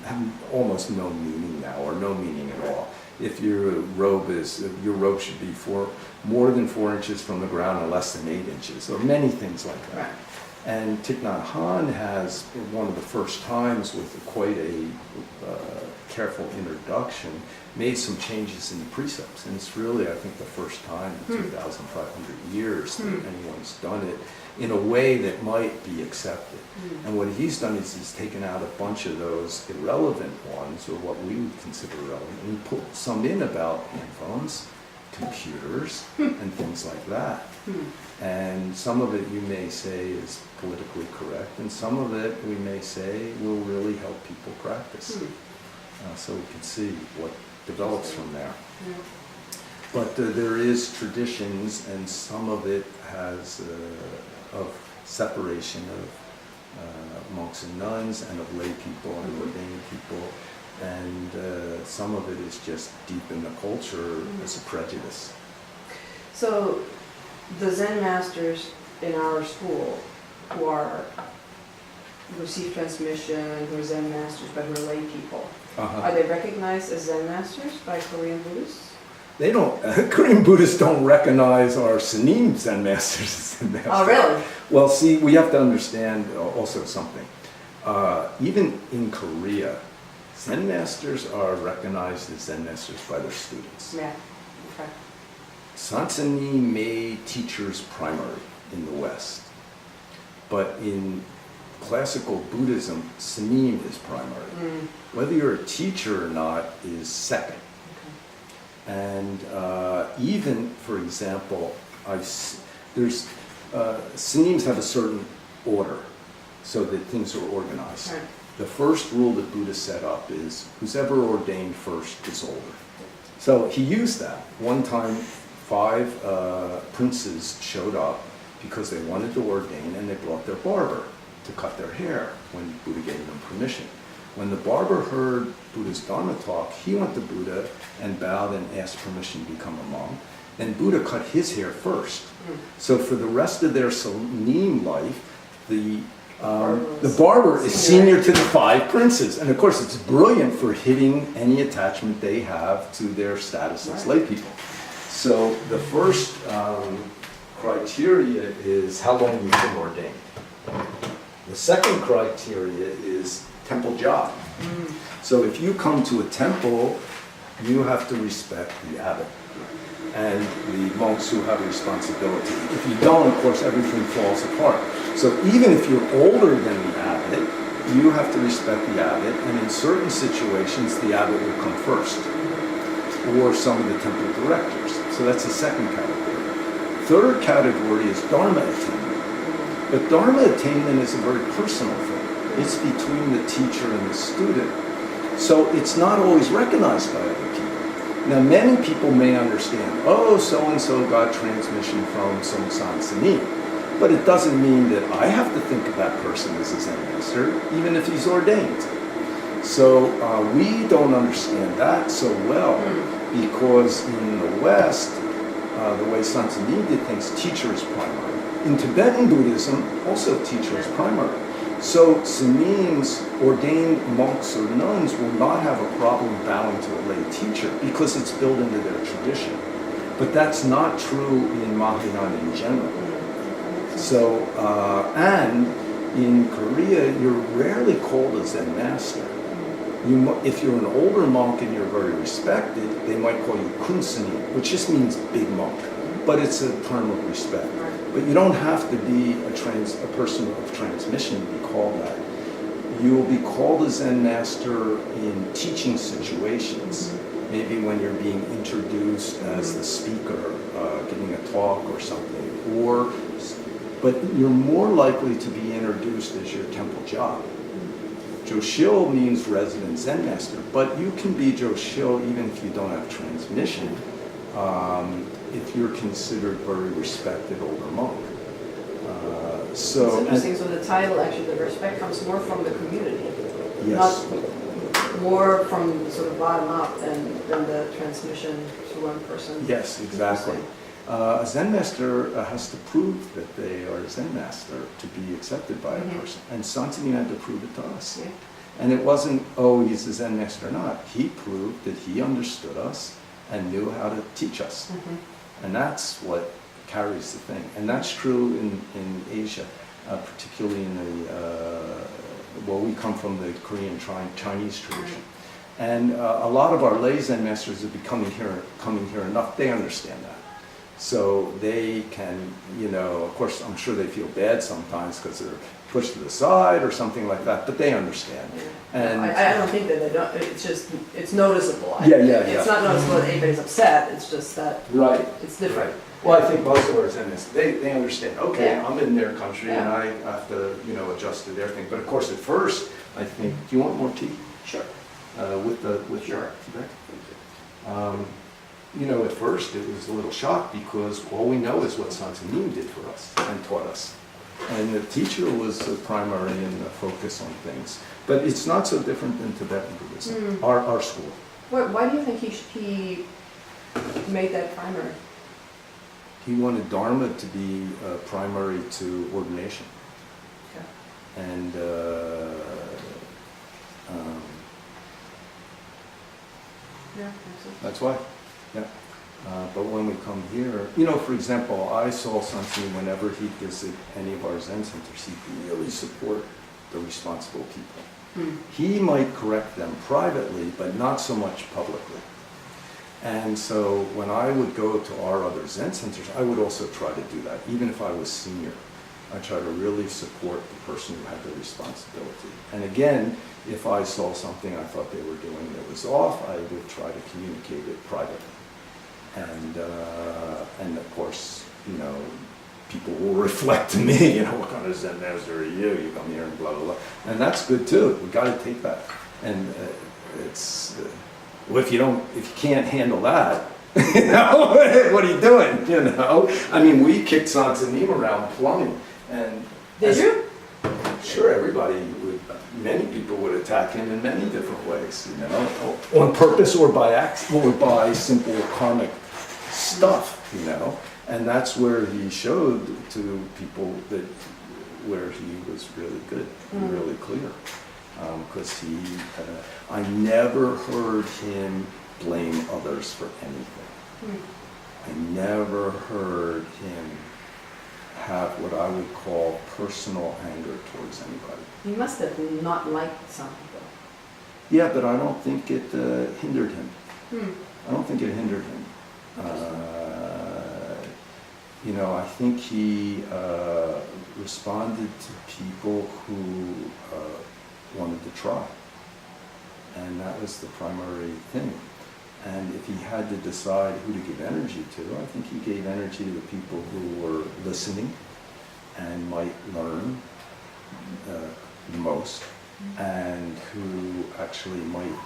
have almost no meaning now, or no meaning at all. If your robe should be more than 4 inches from the ground and less than 8 inches, or many things like that. Right. And Thich Nhat Hanh has, one of the first times with quite a careful introduction, made some changes in the precepts. And it's really, I think, the first time in 2,500 years that anyone's done it in a way that might be accepted. And what he's done is he's taken out a bunch of those irrelevant ones, or what we would consider irrelevant, and put some in about handphones, computers, and things like that. And some of it you may say is politically correct, and some of it we may say will really help people practice. So we can see what develops from there. But there is traditions, and some of it has of separation of monks and nuns, and of lay people and ordained people, and some of it is just deep in the culture as a prejudice. So the Zen masters in our school who receive transmission, who are Zen masters, but who are lay people, are they recognized as Zen masters by Korean Buddhists? They don't, Korean Buddhists don't recognize our Senim Zen masters as Zen masters. Oh, really? Well, see, we have to understand also something. Even in Korea, Zen masters are recognized as Zen masters by their students. Yeah, okay. Sansani made teachers primary in the West, but in classical Buddhism, Senim is primary. Whether you're a teacher or not is second. And even, for example, senims have a certain order so that things are organized. Right. The first rule that Buddha set up is who's ever ordained first is older. So he used that. One time, 5 princes showed up because they wanted to ordain, and they brought their barber to cut their hair when Buddha gave them permission. When the barber heard Buddha's Dharma talk, he went to Buddha and bowed and asked permission to become a monk. And Buddha cut his hair first. So for the rest of their Senim life, the barber is senior to the 5 princes. And of course, it's brilliant for hitting any attachment they have to their status as lay people. So the first criteria is how long you've been ordained. The second criteria is temple job. So if you come to a temple, you have to respect the abbot and the monks who have responsibility. If you don't, of course, everything falls apart. So even if you're older than the abbot, you have to respect the abbot, and in certain situations, the abbot will come first, or some of the temple directors. So that's the second category. Third category is Dharma attainment. But Dharma attainment is a very personal thing. It's between the teacher and the student. So it's not always recognized by other people. Now, many people may understand, oh, so-and-so got transmission from Seung Sahn Sani. But it doesn't mean that I have to think of that person as a Zen master, even if he's ordained. So we don't understand that so well, because in the West, the way Seung Sahn did things, teacher is primary. In Tibetan Buddhism, also teacher is primary. So Senims, ordained monks or nuns, will not have a problem bowing to a lay teacher because it's built into their tradition. But that's not true in Mahayana in general. So, and in Korea, you're rarely called a Zen master. If you're an older monk and you're very respected, they might call you kunsani, which just means big monk, but it's a term of respect. But you don't have to be a person of transmission to be called that. You will be called a Zen master in teaching situations, maybe when you're being introduced as the speaker, giving a talk or something, but you're more likely to be introduced as your temple job. Joshil means resident Zen master, but you can be Joshil even if you don't have transmission, if you're considered very respected older monk. It's interesting, so the title, actually, the respect comes more from the community, Yes. not more from sort of bottom up than the transmission to one person. Yes, exactly. A Zen master has to prove that they are a Zen master to be accepted by a person. And Santini had to prove it to us. Yeah. And it wasn't, oh, he's a Zen master or not. He proved that he understood us and knew how to teach us. And that's what carries the thing. And that's true in Asia, particularly in we come from the Korean Chinese tradition. And a lot of our lay Zen masters are coming here enough, they understand that. So they can, of course, I'm sure they feel bad sometimes because they're pushed to the side or something like that, but they understand. Yeah. And I don't think that they don't, it's noticeable. Yeah. It's not noticeable that anybody's upset, it's just that it's different. Right. Well, I think most of our Zen masters, they understand, okay, Yeah. I'm in their country and Yeah. I have to, adjust to their thing. But of course, at first, I think, do you want more tea? Sure. With Sure. Tibet? At first it was a little shock because all we know is what Santanim did for us and taught us. And the teacher was primary in the focus on things. But it's not so different than Tibetan Buddhism, our school. Why do you think he made that primary? He wanted Dharma to be primary to ordination. Okay. And Yeah, makes sense. that's why. Yeah. But when we come here, for example, I saw something whenever he'd visit any of our Zen centers, he'd really support the responsible people. He might correct them privately, but not so much publicly. And so when I would go to our other Zen centers, I would also try to do that, even if I was senior. I try to really support the person who had the responsibility. And again, if I saw something I thought they were doing that was off, I would try to communicate it privately. And of course, you know, people will reflect to me, you know, what kind of Zen master are you? You come here and blah, blah, blah. And that's good too. We got to take that. And well, if you can't handle that, you know, what are you doing? You know, I mean, we kicked Sansanim around plumbing. And Did you? Sure, many people would attack him in many different ways, you know, on purpose or by accident or by simple karmic stuff, you know. And that's where he showed to people that where he was really good, really clear. Because I never heard him blame others for anything. I never heard him have what I would call personal anger towards anybody. He must have not liked some people. Yeah, but I don't think it hindered him. I don't think it hindered him. You know, I think he responded to people who wanted to try. And that was the primary thing. And if he had to decide who to give energy to, I think he gave energy to the people who were listening and might learn the most, and who actually might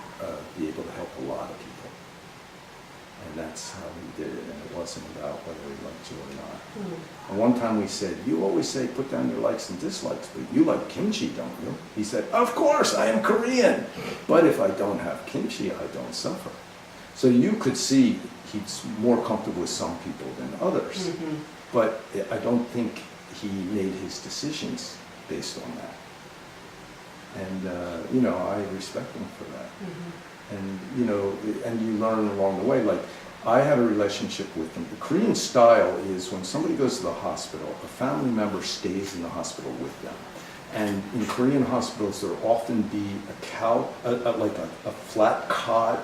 be able to help a lot of people. And that's how he did it, and it wasn't about whether he liked you or not. And one time we said, you always say put down your likes and dislikes, but you like kimchi, don't you? He said, of course, I am Korean, but if I don't have kimchi, I don't suffer. So you could see he's more comfortable with some people than others, but I don't think he made his decisions based on that. And, you know, I respect him for that. And, you know, and you learn along the way. Like, I have a relationship with them. The Korean style is when somebody goes to the hospital, a family member stays in the hospital with them. And in Korean hospitals, there'll often be a couch, like a flat cot,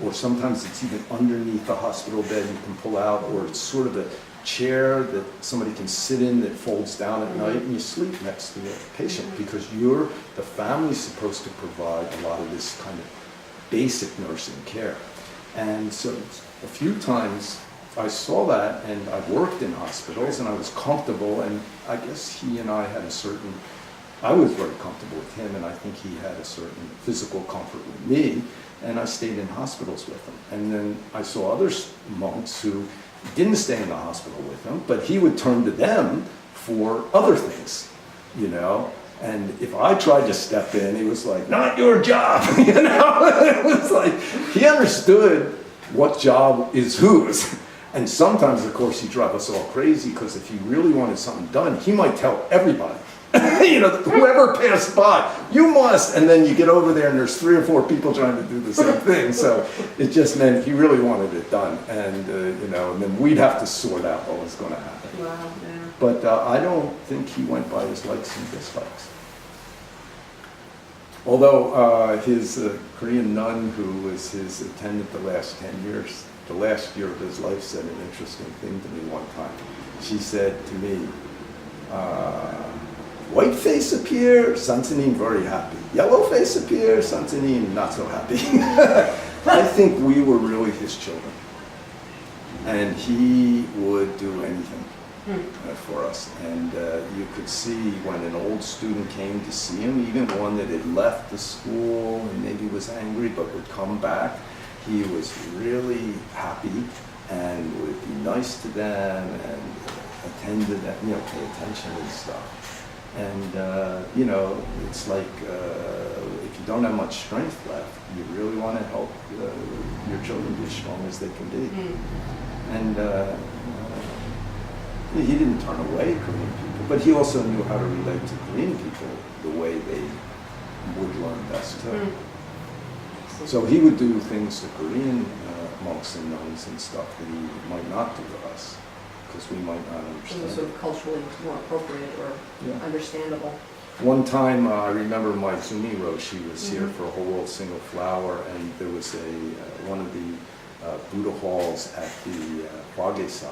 or sometimes it's even underneath the hospital bed you can pull out, or it's sort of a chair that somebody can sit in that folds down at night, and you sleep next to the patient, because the family's supposed to provide a lot of this kind of basic nursing care. And so a few times I saw that, and I worked in hospitals, and I was comfortable, and I guess he and I had I was very comfortable with him, and I think he had a certain physical comfort with me, and I stayed in hospitals with him. And then I saw other monks who didn't stay in the hospital with him, but he would turn to them for other things, you know. And if I tried to step in, he was like, not your job, you know. It was like, he understood what job is whose. And sometimes, of course, he'd drive us all crazy, because if he really wanted something done, he might tell everybody, you know, whoever passed by, you must. And then you get over there and there's 3 or 4 people trying to do the same thing. So it just meant he really wanted it done. And, you know, and then we'd have to sort out what was going to happen. Wow, yeah. But I don't think he went by his likes and dislikes. Although his Korean nun, who was his attendant the last 10 years, the last year of his life, said an interesting thing to me one time. She said to me, white face appear, Sansanim very happy. Yellow face appear, Sansanim not so happy. I think we were really his children. And he would do anything for us. And you could see when an old student came to see him, even one that had left the school and maybe was angry but would come back, he was really happy and would be nice to them and attend to them, you know, pay attention and stuff. And, you know, it's like if you don't have much strength left, you really want to help your children be as strong as they can be. And he didn't turn away Korean people, but he also knew how to relate to Korean people the way they would learn best too. So he would do things to Korean monks and nuns and stuff that he might not do to us, because we might not understand. Sort of culturally more appropriate or understandable. One time, I remember my Zumi Roshi was here for a whole world single flower, and there was one of the Buddha halls at the Hwagesa.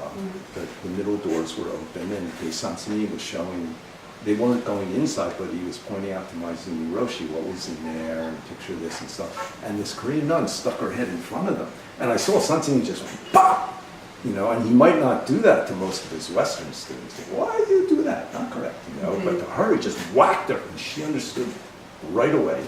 The middle doors were open, and Sansani was showing. They weren't going inside, but he was pointing out to my Zumi Roshi what was in there, and picture this and stuff. And this Korean nun stuck her head in front of them. And I saw Sansani just went, pop! You know, and he might not do that to most of his Western students. Why do you do that? Not correct, you know. But to her, it just whacked her, and she understood right away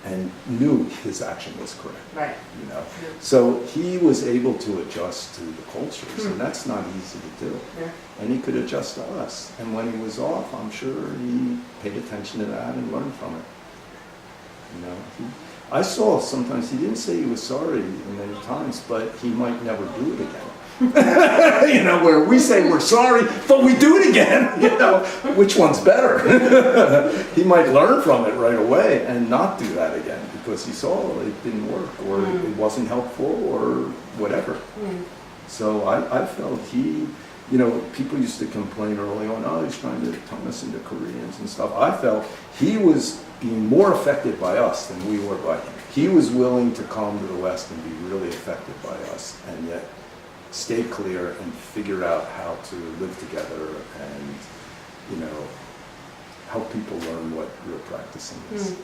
and knew his action was correct. Right. You know, so he was able to adjust to the cultures, and that's not easy to do. Yeah. And he could adjust to us. And when he was off, I'm sure he paid attention to that and learned from it. You know, I saw sometimes he didn't say he was sorry many times, but he might never do it again. You know, where we say we're sorry, but we do it again. You know, which one's better? He might learn from it right away and not do that again because he saw it didn't work or it wasn't helpful or whatever. So I felt he, you know, people used to complain early on, oh, he's trying to turn us into Koreans and stuff. I felt he was being more affected by us than we were by him. He was willing to come to the West and be really affected by us, and yet stay clear and figure out how to live together and, you know, help people learn what real practicing is.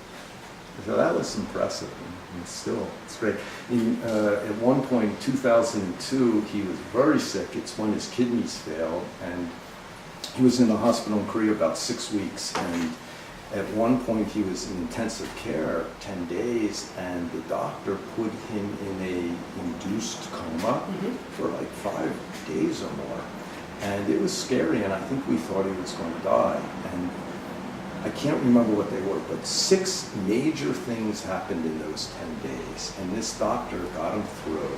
So that was impressive, and still, it's great. At one point, in 2002, he was very sick. It's when his kidneys failed, and he was in the hospital in Korea about 6 weeks, and at one point he was in intensive care 10 days, and the doctor put him in a induced coma for like 5 days or more. And it was scary, and I think we thought he was going to die. And I can't remember what they were, but 6 major things happened in those 10 days, and this doctor got him through.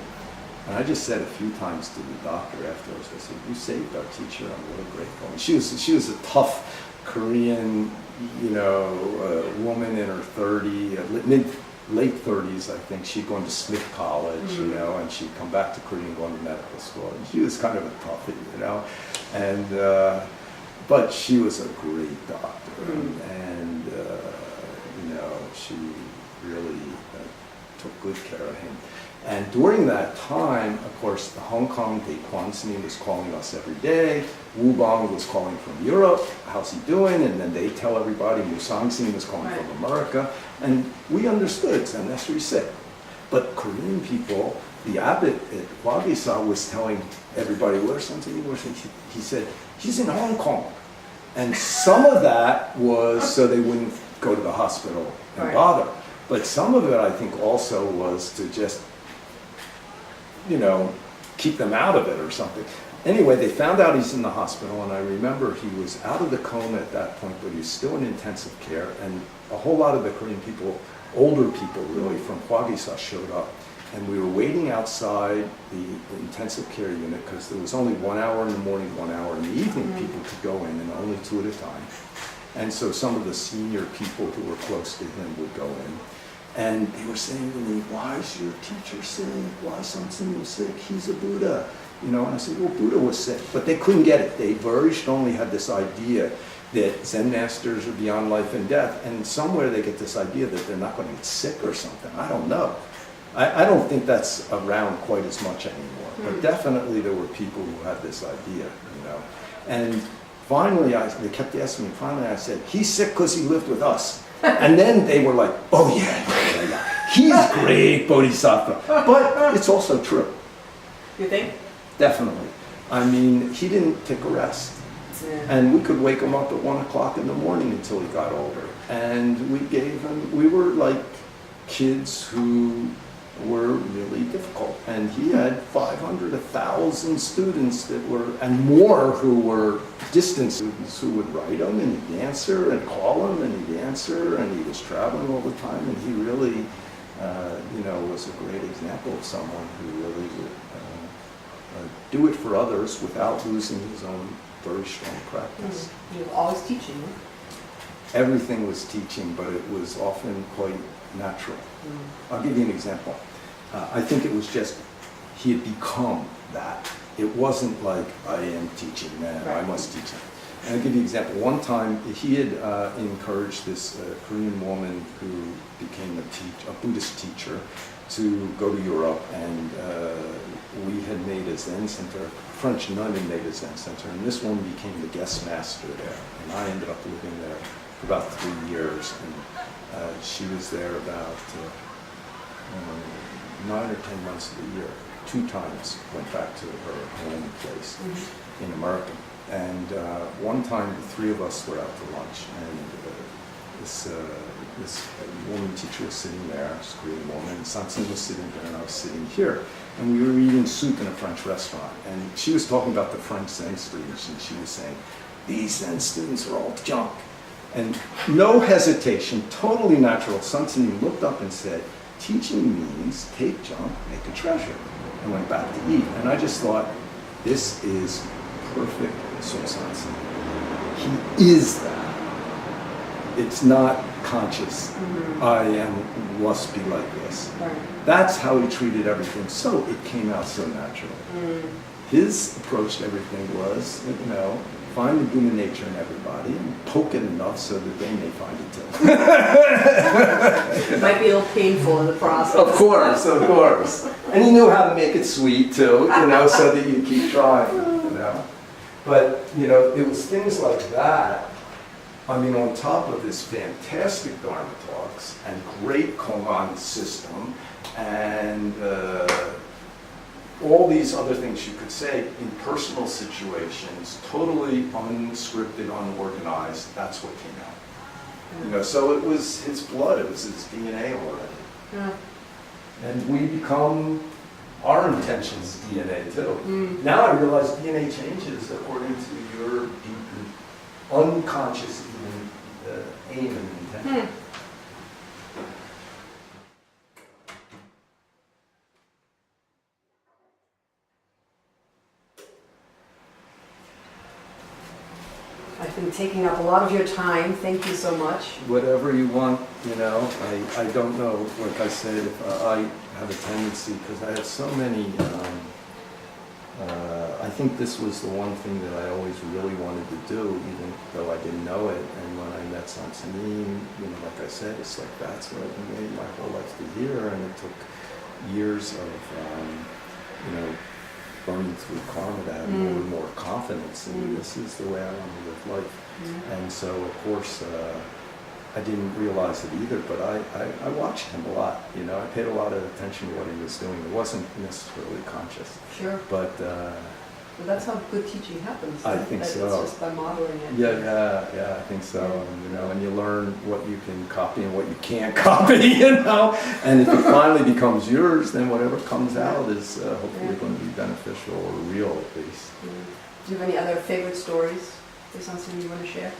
And I just said a few times to the doctor afterwards, I said, you saved our teacher, I'm really grateful. And she was a tough Korean, you know, woman in her late 30s, I think. She'd gone to Smith College, you know, and she'd come back to Korea and gone to medical school. And she was kind of a toughie, you know. And but she was a great doctor, and you know, she really took good care of him. And during that time, of course, the Hong Kong Dae Bong was calling us every day. Wu Bong was calling from Europe, how's he doing? And then they tell everybody, Mu Sang-sin was calling from America. And we understood Zen Master is sick. But Korean people, the abbot at Wagisa was telling everybody, where's Sang-sin? He said, he's in Hong Kong. And some of that was so they wouldn't go to the hospital and bother. But some of it, I think, also was to just, you know, keep them out of it or something. Anyway, they found out he's in the hospital, and I remember he was out of the coma at that point, but he was still in intensive care, and a whole lot of the Korean people, older people really, from Hwagisa showed up. And we were waiting outside the intensive care unit because there was only 1 hour in the morning, 1 hour in the evening people could go in, and only 2 at a time. And so some of the senior people who were close to him would go in. And they were saying to me, why is your teacher sick? Why is Sang-sin sick? He's a Buddha. You know, and I said, well, Buddha was sick. But they couldn't get it. They very strongly had this idea that Zen masters are beyond life and death. And somewhere they get this idea that they're not going to get sick or something. I don't know. I don't think that's around quite as much anymore. But definitely there were people who had this idea, you know. And finally, they kept asking me, finally I said, he's sick because he lived with us. And then they were like, oh yeah. He's great, Bodhisattva. But it's also true. You think? Definitely. I mean, he didn't take a rest. Yeah. And we could wake him up at 1 o'clock in the morning until he got older. And we were like kids who were really difficult. And he had 500, 1,000 students that were, and more who were distant students who would write him and he'd answer and call him and he'd answer, and he was traveling all the time, and he really, you know, was a great example of someone who really would do it for others without losing his own very strong practice. He was always teaching. Everything was teaching, but it was often quite natural. I'll give you an example. I think it was just, he had become that. It wasn't like, I am teaching now, I must teach him. And I'll give you an example. One time, he had encouraged this Korean woman who became a Buddhist teacher to go to Europe, and we had made a Zen center, a French nun had made a Zen center, and this woman became the guest master there. And I ended up living there for about 3 years, and she was there about 9 or 10 months of the year. 2 times went back to her home place in America. And one time, the 3 of us were out to lunch, and this woman teacher was sitting there, this Korean woman, and Samson was sitting there, and I was sitting here. And we were eating soup in a French restaurant. And she was talking about the French Zen students, and she was saying, these Zen students are all junk. And no hesitation, totally natural, Sun Tzu looked up and said, teaching means take junk, make a treasure, and went back to eat. And I just thought, this is perfect Seung Sahn. He is that. It's not conscious. Must be like this. Right. That's how he treated everything. So it came out so natural. His approach to everything was, you know, find the Buddha nature in everybody and poke it enough so that they may find it too. It might be a little painful in the process. Of course, of course. And he knew how to make it sweet too, you know, so that you keep trying, you know. But, you know, it was things like that. I mean, on top of this fantastic Dharma talks and great Koan system and all these other things you could say in personal situations, totally unscripted, unorganized, that's what came out. You know, so it was his blood, it was his DNA already. Yeah. And we become our intentions DNA too. Now I realize DNA changes according to your deep, unconscious aim and intent. I've been taking up a lot of your time. Thank you so much. Whatever you want, you know. I don't know, like I said, if I have a tendency, because I have so many, I think this was the one thing that I always really wanted to do, even though I didn't know it. And when I met Sun Tzu, you know, like I said, it's like that's what I've been waiting my whole life to hear. And it took years of, you know, burning through karma to have more and more confidence, and this is the way I want to live life. And so, of course, I didn't realize it either, but I watched him a lot. You know, I paid a lot of attention to what he was doing. It wasn't necessarily conscious. Sure. But well, that's how good teaching happens. I think so. It's just by modeling it. Yeah, I think so. And, you know, and you learn what you can copy and what you can't copy, you know. And if it finally becomes yours, then whatever comes out is hopefully going to be beneficial or real, at least. Do you have any other favorite stories? Is there something you want to share?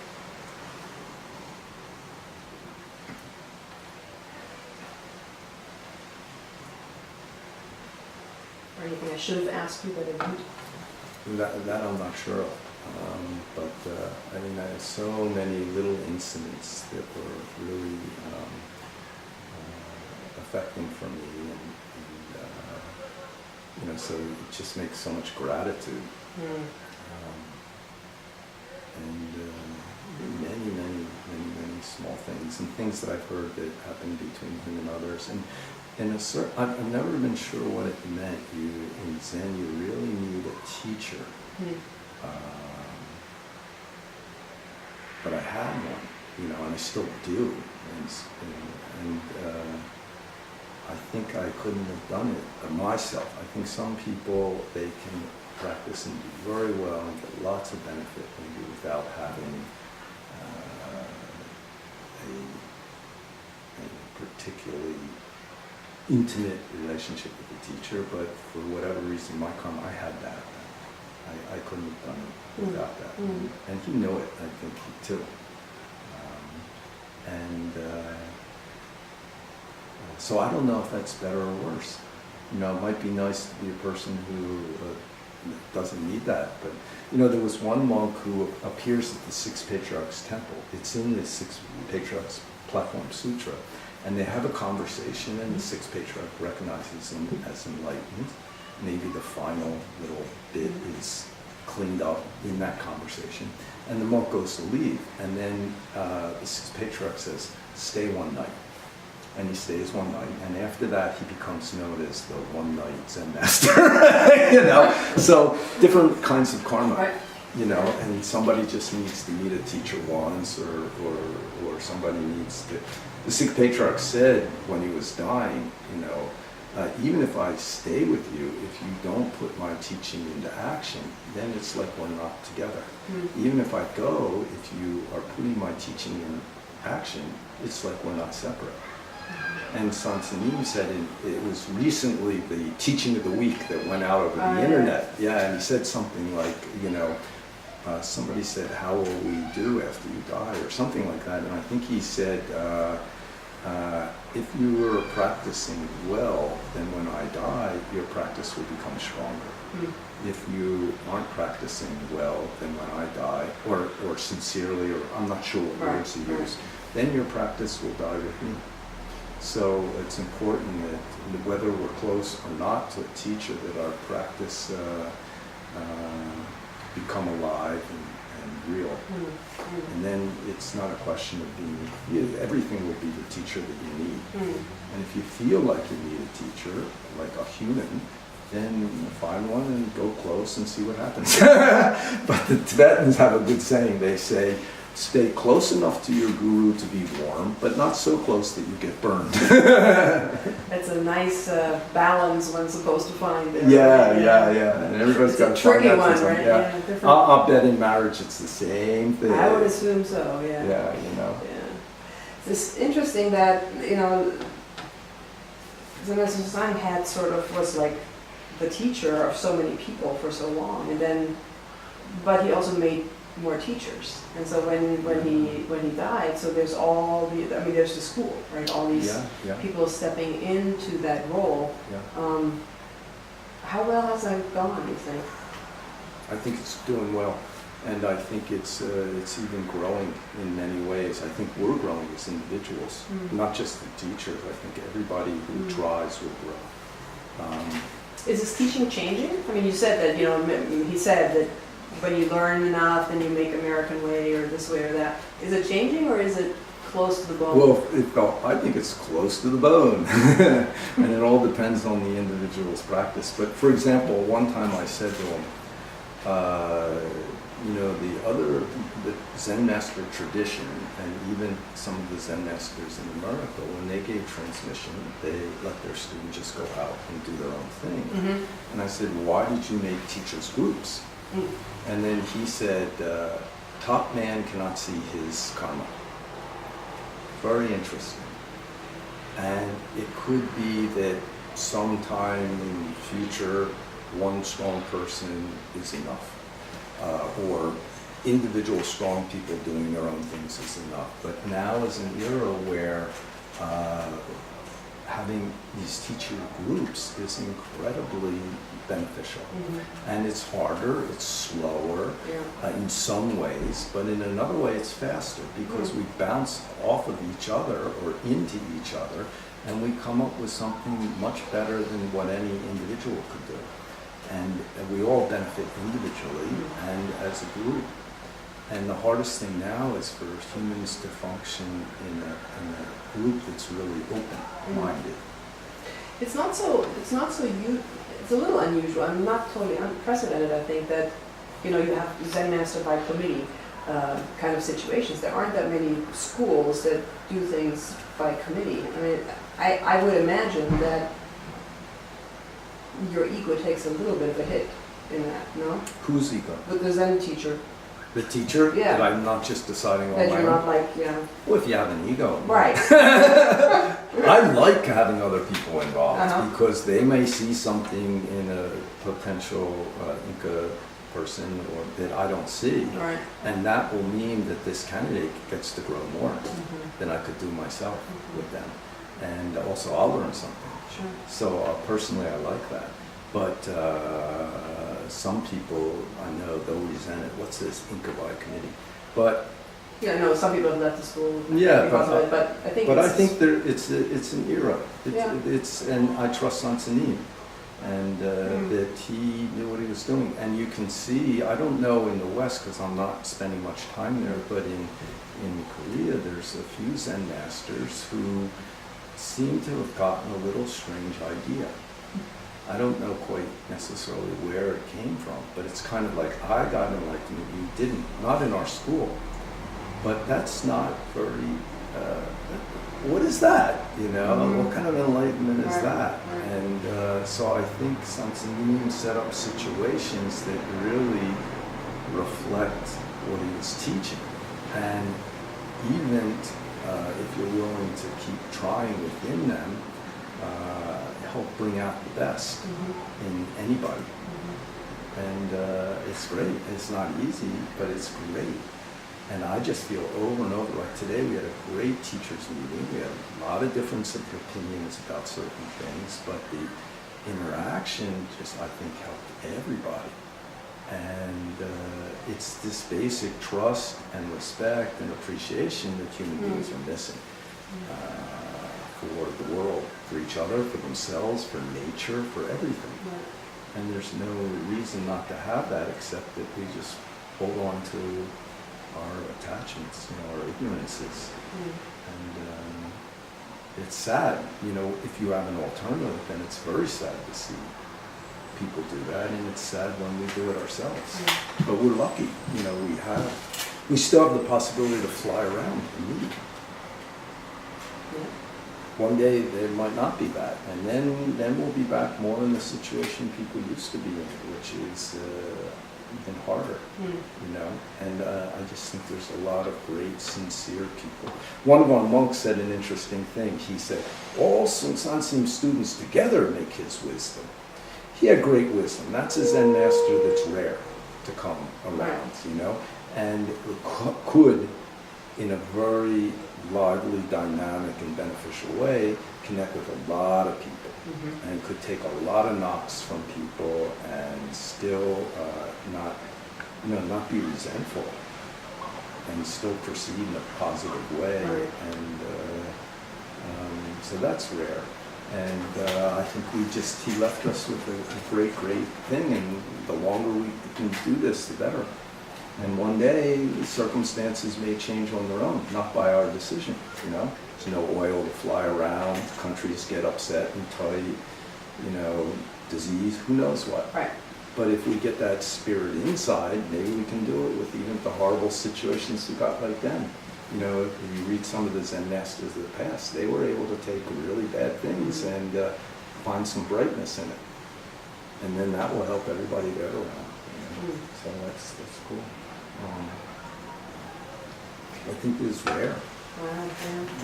Or anything I should have asked you that I didn't? That I'm not sure of. But I mean, I had so many little incidents that were really affecting for me, and you know, so it just makes so much gratitude. And many small things, and things that I've heard that happened between him and others. And I've never been sure what it meant. In Zen, you really need a teacher. But I had one, you know, and I still do. And I think I couldn't have done it myself. I think some people, they can practice and do very well and get lots of benefit maybe without having a particularly intimate relationship with the teacher, but for whatever reason, my karma, I had that. I couldn't have done it without that. And he knew it, I think, too. So I don't know if that's better or worse. You know, it might be nice to be a person who doesn't need that, but you know, there was one monk who appears at the Six Patriarchs Temple. It's in the Six Patriarchs Platform Sutra, and they have a conversation, and the Sixth Patriarch recognizes him as enlightened. Maybe the final little bit is cleaned up in that conversation, and the monk goes to leave, and then the Sixth Patriarch says, "Stay one night." And he stays one night, and after that he becomes known as the one-night Zen Master. You know, so different kinds of karma. Right. You know, and somebody just needs to meet a teacher once, or somebody needs to. The Sixth Patriarch said when he was dying, you know, even if I stay with you, if you don't put my teaching into action, then it's like we're not together. Even if I go, if you are putting my teaching in action, it's like we're not separate. And Seung Sahn said it was recently the teaching of the week that went out over the internet. Yeah, and he said something like, somebody said, how will we do after you die, or something like that. And I think he said, if you were practicing well, then when I die, your practice will become stronger. If you aren't practicing well, then when I die, or sincerely, or I'm not sure what words he used, then your practice will die with me. So it's important that whether we're close or not to a teacher, that our practice become alive and real. And then it's not a question of everything will be the teacher that you need. And if you feel like you need a teacher, like a human, then find one and go close and see what happens. But the Tibetans have a good saying. They say, stay close enough to your guru to be warm, but not so close that you get burned. That's a nice balance one's supposed to find there. Yeah. And everybody's got to find that one, for something. right? Yeah. I'll bet in marriage it's the same thing. I would assume so, yeah. Yeah. It's interesting that, Zen Master Seung Sahn had was like the teacher of so many people for so long, but he also made more teachers, and so when he died, so there's there's the school, right? All these people stepping into that role. How well has that gone, you think? I think it's doing well, and I think it's even growing in many ways. I think we're growing as individuals, not just the teachers. I think everybody who tries will grow. Is this teaching changing? I mean, you said that he said that. When you learn enough, then you make American way or this way or that. Is it changing, or is it close to the bone? Well, I think it's close to the bone. And it all depends on the individual's practice. But for example, one time I said to him, the Zen Master tradition, and even some of the Zen Masters in America, when they gave transmission, they let their students just go out and do their own thing. And I said, why did you make teachers groups? And then he said, top man cannot see his karma. Very interesting. And it could be that sometime in the future, one strong person is enough. Or individual strong people doing their own things is enough. But now is an era where having these teacher groups is incredibly beneficial. And it's harder, it's slower in some ways, but in another way it's faster, because we bounce off of each other or into each other, and we come up with something much better than what any individual could do. And we all benefit individually and as a group. And the hardest thing now is for humans to function in a group that's really open-minded. It's a little unusual. I'm not totally unprecedented. I think that you have Zen Master by committee kind of situations. There aren't that many schools that do things by committee. I mean, I would imagine that your ego takes a little bit of a hit in that. No? Whose ego? With the Zen teacher. The teacher? Yeah. That I'm not just deciding on that my you're own? not like, Well, if you have an ego. Right. I like having other people involved because they may see something in a potential Inca person or that I don't see. Right. And that will mean that this candidate gets to grow more than I could do myself with them. And also I'll learn something. Sure. So personally I like that. But some people I know, they'll resent it. What's this Inca by committee? But some people have left the school. Yeah, but I think it's an era. And I trust Seung Sahn, and that he knew what he was doing. And you can see, I don't know in the West because I'm not spending much time there, but in Korea there's a few Zen masters who seem to have gotten a little strange idea. I don't know quite necessarily where it came from, but it's kind of like, I got enlightenment, you didn't. Not in our school. But that's not very what is that? You know, what kind of enlightenment is that? Right. And so I think Sansanim set up situations that really reflect what he was teaching. And even if you're willing to keep trying within them, help bring out the best in anybody. And it's great. It's not easy, but it's great. And I just feel over and over, like today we had a great teachers meeting. We had a lot of difference of opinions about certain things, but the interaction just, I think, helped everybody. And it's this basic trust and respect and appreciation that human beings are missing for the world, for each other, for themselves, for nature, for everything. And there's no reason not to have that except that we just hold on to our attachments, you know, our ignorances. And it's sad, you know, if you have an alternative, then it's very sad to see people do that, and it's sad when we do it ourselves. But we're lucky, you know, we still have the possibility to fly around and meet. One day there might not be that, and then we'll be back more in the situation people used to be in, which is even harder, you know. And I just think there's a lot of great, sincere people. One of our monks said an interesting thing. He said, all Sansim students together make his wisdom. He had great wisdom. That's a Zen master that's rare to come around, you know, and could, in a very lively, dynamic, and beneficial way, connect with a lot of people, and could take a lot of knocks from people and still not be resentful, and still proceed in a positive way, and so that's rare. And I think he left us with a great thing, and the longer we can do this, the better. And one day, circumstances may change on their own, not by our decision, you know. There's no oil to fly around, countries get upset and tight, you know, disease, who knows what. Right. But if we get that spirit inside, maybe we can do it with even the horrible situations we got like then. You know, if you read some of the Zen masters of the past, they were able to take really bad things and find some brightness in it. And then that will help everybody get around. You know? So that's cool. I think it is rare.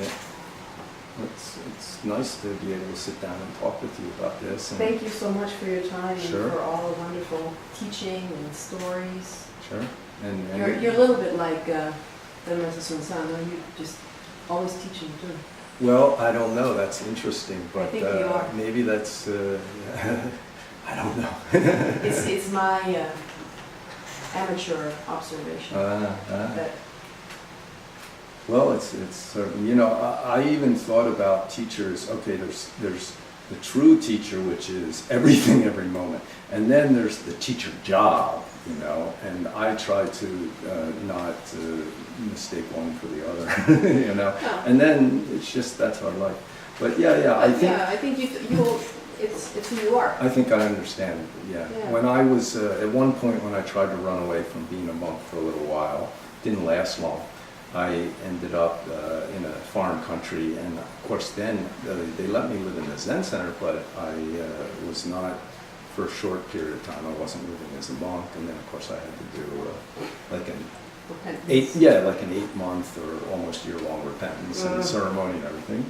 Yeah. It's nice to be able to sit down and talk with you about this. And thank you so much for your time and for all the wonderful teaching and stories. Sure. And you're a little bit like Zen Master Seung Sahn. You just always teaching too. Well, I don't know. That's interesting, but I think you are. Maybe that's I don't know. It's my amateur observation. Well, it's you know, I even thought about teachers. Okay, there's the true teacher, which is everything every moment, and then there's the teacher job, you know. And I try to not mistake one for the other, you know. Oh. And then it's just that's our life. But I think you'll. It's who you are. I think I understand. Yeah. When I was at one point when I tried to run away from being a monk for a little while, didn't last long. I ended up in a foreign country, and of course then they let me live in the Zen Center, but I was not for a short period of time. I wasn't living as a monk, and then of course I had to do like an 8-month or almost year-long repentance and ceremony and everything.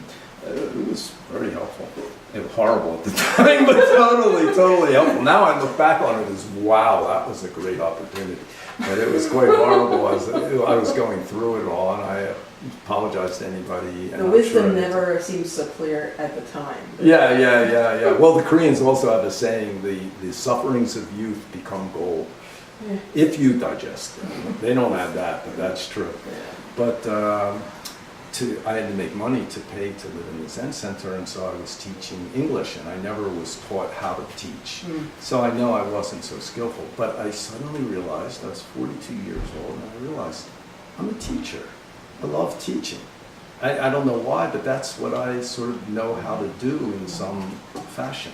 It was very helpful. It was horrible at the time, but totally helpful. Now I look back on it as, wow, that was a great opportunity. But it was quite horrible as I was going through it all, and I apologize to anybody. The wisdom never seems so clear at the time. Yeah. Well, the Koreans also have a saying, the sufferings of youth become gold. Yeah. If you digest them. They don't have that, but that's true. Yeah. But I had to make money to pay to live in the Zen Center, and so I was teaching English, and I never was taught how to teach. So I know I wasn't so skillful, but I suddenly realized, I was 42 years old, and I realized I'm a teacher. I love teaching. I don't know why, but that's what I sort of know how to do in some fashion.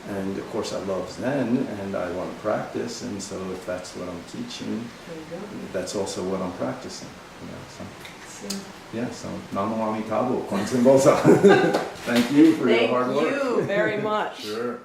And of course I love Zen, and I want to practice, and so if that's what I'm teaching, that's also what I'm practicing. You know, so. Yeah, so Namo Amitabha, Kwanzaa Bosa. Thank you for your hard work. Thank you very much. Sure.